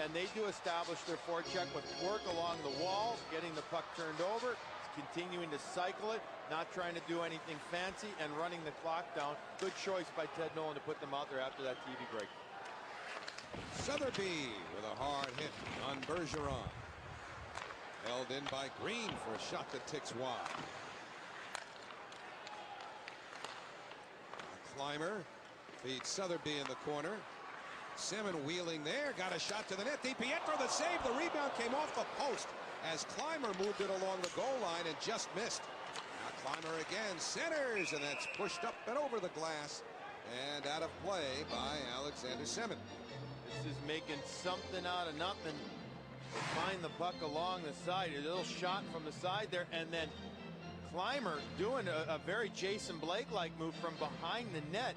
Speaker 2: and they do establish their forecheck with work along the wall, getting the puck turned over, continuing to cycle it, not trying to do anything fancy, and running the clock down. Good choice by Ted Nolan to put them out there after that TV break.
Speaker 1: Sotheby with a hard hit on Bergeron. Held in by Green for a shot that ticks wide. Climber feeds Sotheby in the corner. Semin wheeling there, got a shot to the net. DiPietro the save. The rebound came off the post as Climber moved it along the goal line and just missed. Now Climber again centers, and that's pushed up and over the glass and out of play by Alexander Semin.
Speaker 2: This is making something out of nothing. They find the puck along the side, a little shot from the side there, and then Climber doing a very Jason Blake-like move from behind the net.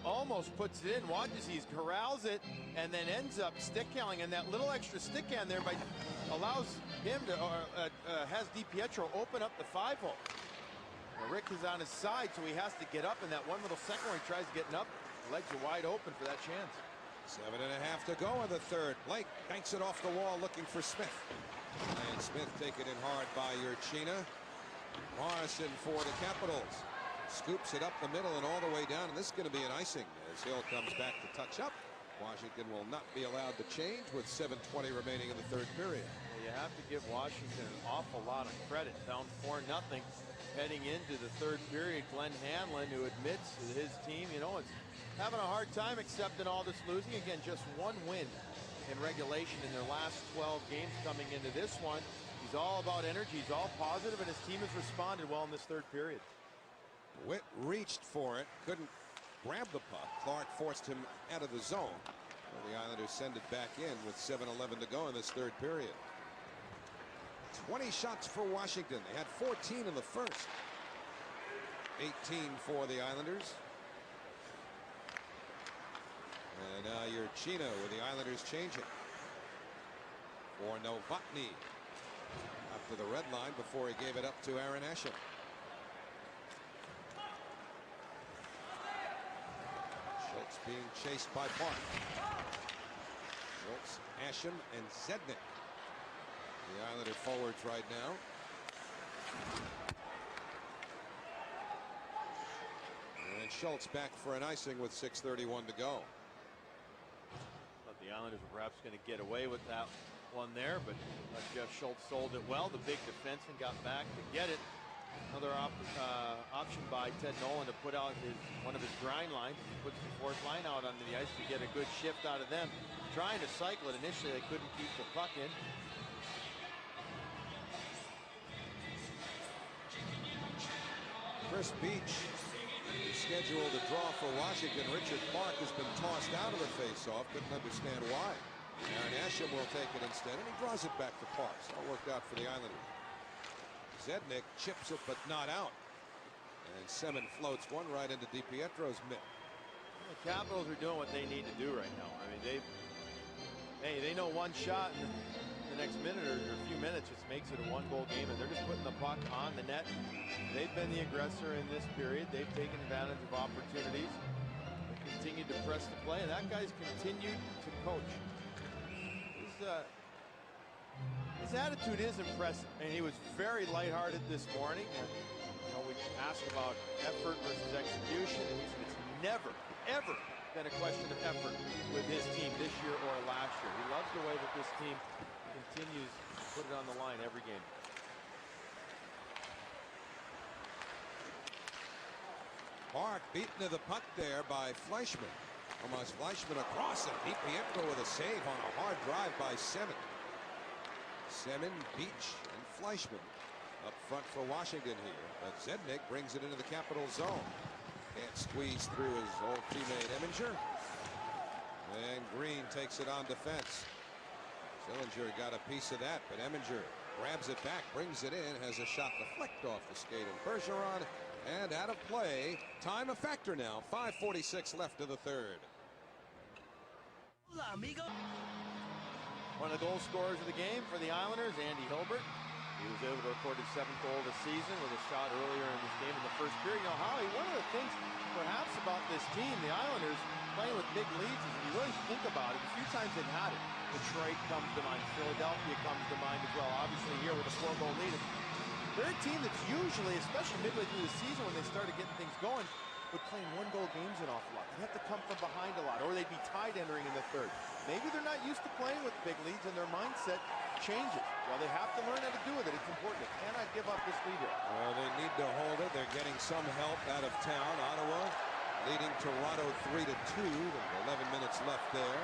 Speaker 2: Almost puts it in, watches, he corrals it, and then ends up stick handling, and that little extra stick hand there allows him to, has DiPietro open up the 5-hole. Rick is on his side, so he has to get up, and that one little second where he tries getting up, legs are wide open for that chance.
Speaker 1: 7.5 to go in the third. Blake banks it off the wall looking for Smith. And Smith taken in hard by Urchina. Morrison for the Capitals. Scoops it up the middle and all the way down, and this is going to be an icing as Hill comes back to touch up. Washington will not be allowed to change with 7:20 remaining in the third period.
Speaker 2: You have to give Washington an awful lot of credit. Down 4-0 heading into the third period. Glenn Hanlon, who admits to his team, you know, it's having a hard time accepting all this losing. Again, just one win in regulation in their last 12 games coming into this one. He's all about energy. He's all positive, and his team has responded well in this third period.
Speaker 1: Witt reached for it, couldn't grab the puck. Clark forced him out of the zone. Well, the Islanders send it back in with 7:11 to go in this third period. 20 shots for Washington. They had 14 in the first. 18 for the Islanders. And now Urchina with the Islanders changing. For Novotny. Up to the red line before he gave it up to Aaron Asham. Schultz being chased by Park. Schultz, Asham, and Zednik. The Islander forwards right now. And Schultz back for an icing with 6:31 to go.
Speaker 2: But the Islanders are perhaps going to get away with that one there, but Jeff Schultz sold it well. The big defenseman got back to get it. Another option by Ted Nolan to put out one of his grind lines. He puts the fourth line out onto the ice to get a good shift out of them. Trying to cycle it initially, they couldn't keep the puck in.
Speaker 1: Chris Beach is scheduled to draw for Washington. Richard Park has been tossed out of the faceoff. Couldn't understand why. Aaron Asham will take it instead, and he draws it back to Park. So it worked out for the Islanders. Zednik chips it, but not out. And Semin floats one right into DiPietro's mitt.
Speaker 2: The Capitals are doing what they need to do right now. I mean, they know one shot in the next minute or a few minutes just makes it a one-goal game, and they're just putting the puck on the net. They've been the aggressor in this period. They've taken advantage of opportunities. They continue to press the play, and that guy's continued to coach. His attitude is impressive, and he was very lighthearted this morning. And, you know, we asked about effort versus execution, and he said it's never, ever been a question of effort with his team this year or last year. He loves the way that this team continues to put it on the line every game.
Speaker 1: Park beaten to the puck there by Fleischmann. Almost Fleischmann across it. DiPietro with a save on a hard drive by Semin. Semin, Beach, and Fleischmann up front for Washington here. But Zednik brings it into the Capital zone. Can't squeeze through his old teammate Eminger. And Green takes it on defense. Sillinger got a piece of that, but Eminger grabs it back, brings it in, has a shot deflect off the skate of Bergeron, and out of play. Time a factor now. 5:46 left of the third.
Speaker 2: One of the goal scorers of the game for the Islanders, Andy Hilbert. He was able to record his 7th goal of the season with a shot earlier in this game in the first period. You know, Howie, one of the things perhaps about this team, the Islanders, playing with big leads, is if you really think about it, a few times they've had it. Detroit comes to mind, Philadelphia comes to mind as well. Obviously here with a 4-goal lead. They're a team that's usually, especially midway through the season when they started getting things going, would play in 1-goal games an awful lot. They'd have to come from behind a lot, or they'd be tied entering in the third. Maybe they're not used to playing with big leads and their mindset changes. Well, they have to learn how to do it. It's important. They cannot give up this lead here.
Speaker 1: Well, they need to hold it. They're getting some help out of town. Ottawa leading Toronto 3-2 with 11 minutes left there.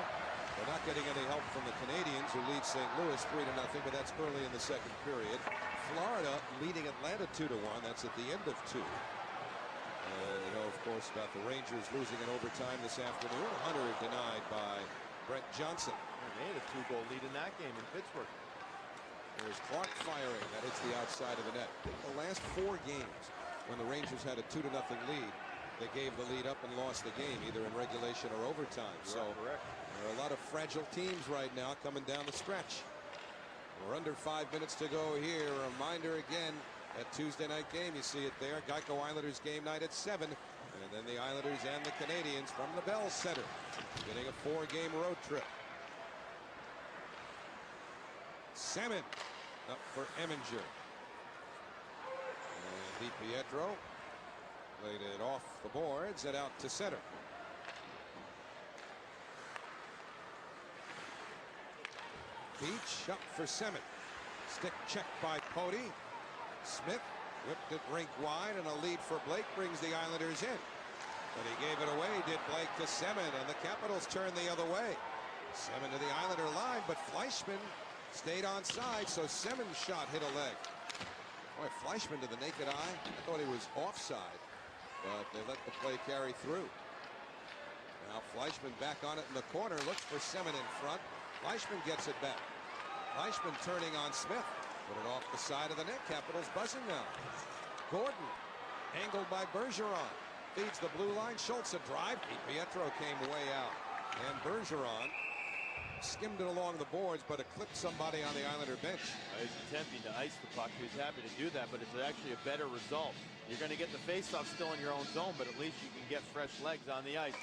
Speaker 1: They're not getting any help from the Canadians, who lead St. Louis 3-0, but that's early in the second period. Florida leading Atlanta 2-1. That's at the end of 2. And you know, of course, about the Rangers losing in overtime this afternoon. Hunter denied by Brent Johnson.
Speaker 2: They had a 2-goal lead in that game in Pittsburgh.
Speaker 1: There's Clark firing. That hits the outside of the net. The last 4 games, when the Rangers had a 2-0 lead, they gave the lead up and lost the game, either in regulation or overtime. So
Speaker 2: correct.
Speaker 1: There are a lot of fragile teams right now coming down the stretch. We're under 5 minutes to go here. A reminder again, that Tuesday night game, you see it there. Geico Islanders game night at 7. And then the Islanders and the Canadians from the Bell Center, getting a 4-game road trip. Salmon up for Eminger. And DiPietro played it off the boards and out to center. Beach up for Semin. Stick checked by Cody. Smith whipped it rink wide, and a lead for Blake brings the Islanders in. But he gave it away, did Blake, to Semin, and the Capitals turned the other way. Semin to the Islander line, but Fleischmann stayed onside, so Semin's shot hit a leg. Boy, Fleischmann to the naked eye, I thought he was offside, but they let the play carry through. Now Fleischmann back on it in the corner, looks for Semin in front. Fleischmann gets it back. Fleischmann turning on Smith. Put it off the side of the net. Capitals buzzing now. Gordon angled by Bergeron. Feeds the blue line. Schultz a drive. DiPietro came way out. And Bergeron skimmed it along the boards, but it clipped somebody on the Islander bench.
Speaker 2: He's attempting to ice the puck. He was happy to do that, but it's actually a better result. You're going to get the faceoff still in your own zone, but at least you can get fresh legs on the ice.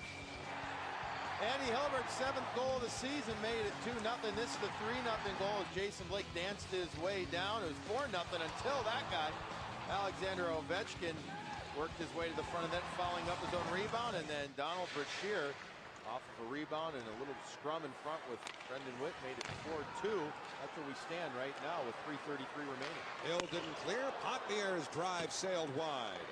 Speaker 2: Andy Hilbert's 7th goal of the season made it 2-0. This is the 3-0 goal as Jason Blake danced his way down. It was 4-0 until that guy, Alexander Ovechkin, worked his way to the front of the net, following up his own rebound, and then Donald Brashear, off of a rebound and a little scrum in front with Brendan Witt, made it 4-2. That's where we stand right now with 3:33 remaining.
Speaker 1: Hill didn't clear. Potbier's drive sailed wide.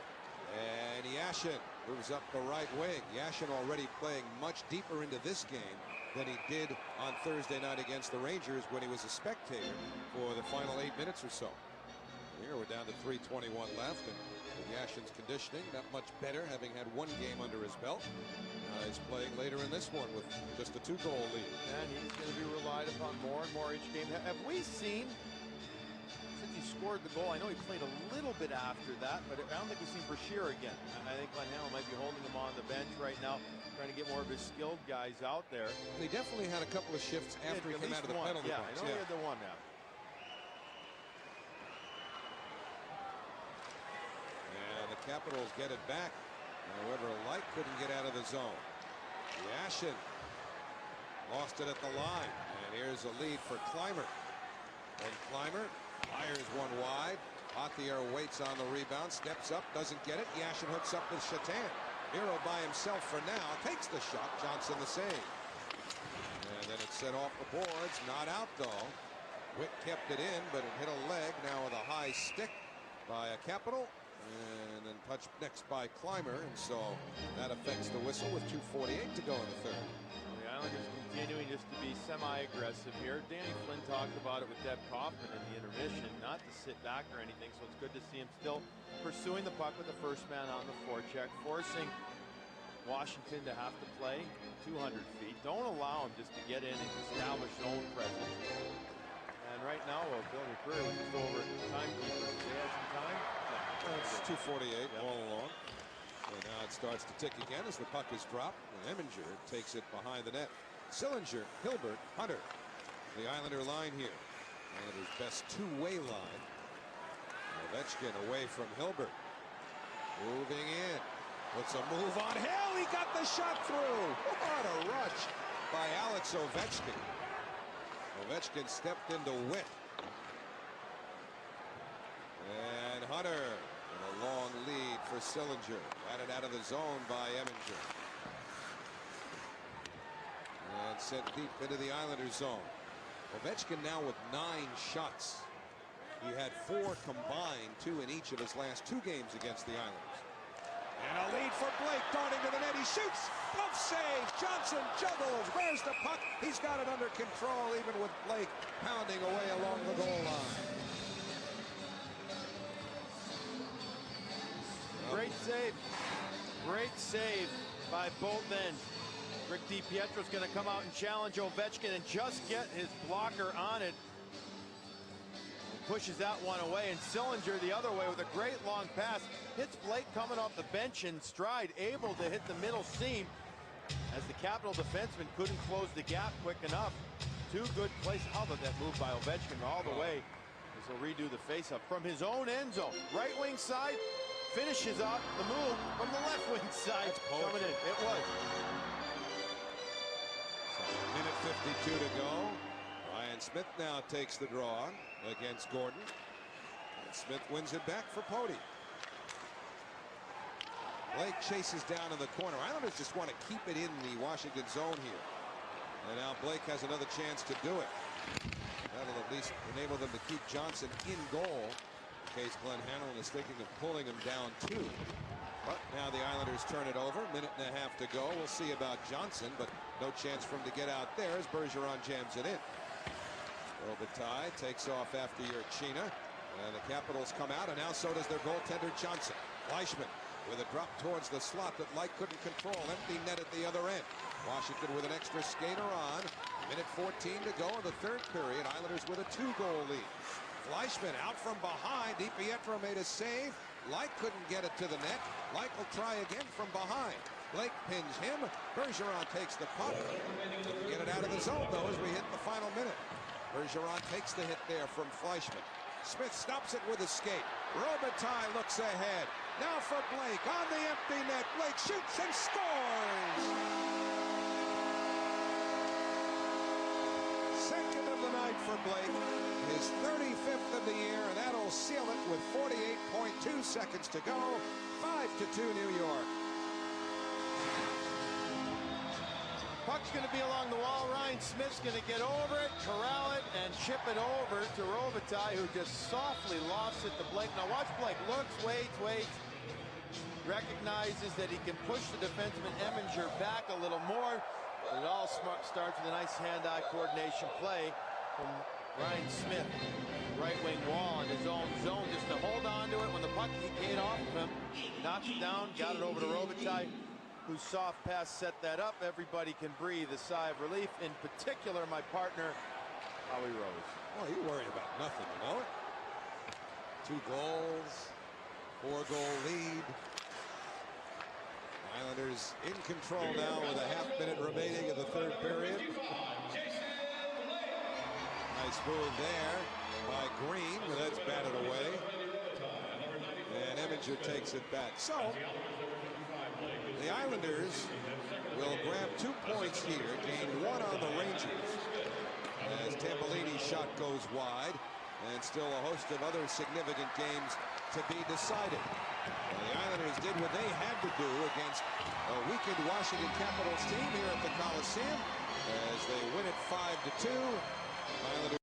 Speaker 1: And Yashin moves up the right wing. Yashin already playing much deeper into this game than he did on Thursday night against the Rangers when he was a spectator for the final 8 minutes or so. Here we're down to 3:21 left, and Yashin's conditioning not much better, having had 1 game under his belt. He's playing later in this one with just a 2-goal lead.
Speaker 2: And he's going to be relied upon more and more each game. Have we seen, since he scored the goal, I know he played a little bit after that, but I don't think we've seen Brashear again. I think Glenn Hamel might be holding him on the bench right now, trying to get more of his skilled guys out there.
Speaker 1: He definitely had a couple of shifts after he came out of the penalty box.
Speaker 2: I know he had the one now.
Speaker 1: And the Capitals get it back. However, Light couldn't get out of the zone. Yashin lost it at the line. And here's a lead for Clymer. And Clymer fires one wide. Pothier waits on the rebound, steps up, doesn't get it. Yashin hooks up with Chatan. Hero by himself for now. Takes the shot. Johnson the save. And then it's set off the boards. Not out, though. Witt kept it in, but it hit a leg. Now with a high stick by a Capital. And then touched next by Clymer, and so that affects the whistle with 2:48 to go in the third.
Speaker 2: The Islanders continuing just to be semi-aggressive here. Danny Flynn talked about it with Deb Kaufman in the intermission, not to sit back or anything, so it's good to see him still pursuing the puck with the first man on the forecheck, forcing Washington to have to play 200 feet. Don't allow him just to get in and establish zone presence. And right now, Bill McCreary was just over at the timekeeper. Does he have some time?
Speaker 1: It's 2:48 all along. And now it starts to tick again as the puck is dropped. And Eminger takes it behind the net. Sillinger, Hilbert, Hunter. The Islander line here. Islanders' best two-way line. Ovechkin away from Hilbert. Moving in. Puts a move on Hill. He got the shot through. What a rush by Alex Ovechkin. Ovechkin stepped into wit. And Hunter in a long lead for Sillinger. Batted out of the zone by Eminger. And sent deep into the Islanders zone. Ovechkin now with 9 shots. He had 4 combined, 2 in each of his last 2 games against the Islanders. And a lead for Blake, darting to the net. He shoots. Glove save. Johnson juggles. Where's the puck? He's got it under control, even with Blake pounding away along the goal line.
Speaker 2: Great save. Great save by both ends. Rick DiPietro's going to come out and challenge Ovechkin and just get his blocker on it. Pushes that one away, and Sillinger the other way with a great long pass. Hits Blake coming off the bench in stride, able to hit the middle seam as the Capital defenseman couldn't close the gap quick enough. 2 good plays. How about that move by Ovechkin all the way as he'll redo the faceoff from his own end zone. Right wing side, finishes off the move from the left wing side. Coming in. It was.
Speaker 1: So, minute 52 to go. Ryan Smith now takes the draw against Gordon. And Smith wins it back for Pody. Blake chases down in the corner. Islanders just want to keep it in the Washington zone here. And now Blake has another chance to do it. That'll at least enable them to keep Johnson in goal in case Glenn Hanlon is thinking of pulling him down too. But now the Islanders turn it over. Minute and a half to go. We'll see about Johnson, but no chance for him to get out there as Bergeron jams it in. Robitaille takes off after Urchina, and the Capitals come out, and now so does their goaltender Johnson. Fleischmann with a drop towards the slot that Light couldn't control. Empty net at the other end. Washington with an extra skater on. Minute 14 to go in the 3rd period. Islanders with a 2-goal lead. Fleischmann out from behind. DiPietro made a save. Light couldn't get it to the net. Light will try again from behind. Blake pins him. Bergeron takes the puck. Couldn't get it out of the zone, though, as we hit the final minute. Bergeron takes the hit there from Fleischmann. Smith stops it with a skate. Robitaille looks ahead. Now for Blake on the empty net. Blake shoots and scores! Second of the night for Blake. His 35th of the year, and that'll seal it with 48.2 seconds to go. 5-2 New York.
Speaker 2: Puck's going to be along the wall. Ryan Smith's going to get over it, corral it, and chip it over to Robitaille, who just softly lofts it to Blake. Now watch Blake. Looks, waits. Recognizes that he can push the defenseman Eminger back a little more. But it all starts with a nice hand-eye coordination play from Ryan Smith. Right wing wall in his own zone just to hold on to it when the puck came off of him. Knocks it down, got it over to Robitaille, whose soft pass set that up. Everybody can breathe a sigh of relief, in particular my partner, Howie Rose.
Speaker 1: Well, you worry about nothing, you know it? 2 goals, 4-goal lead. Islanders in control now with a half-minute remaining of the 3rd period. Nice move there by Green, but that's batted away. And Eminger takes it back. So, the Islanders will grab 2 points here, gain 1 on the Rangers as Tambolini's shot goes wide, and still a host of other significant games to be decided. The Islanders did what they had to do against a weakened Washington Capitals team here at the Coliseum as they win it 5-2. Islanders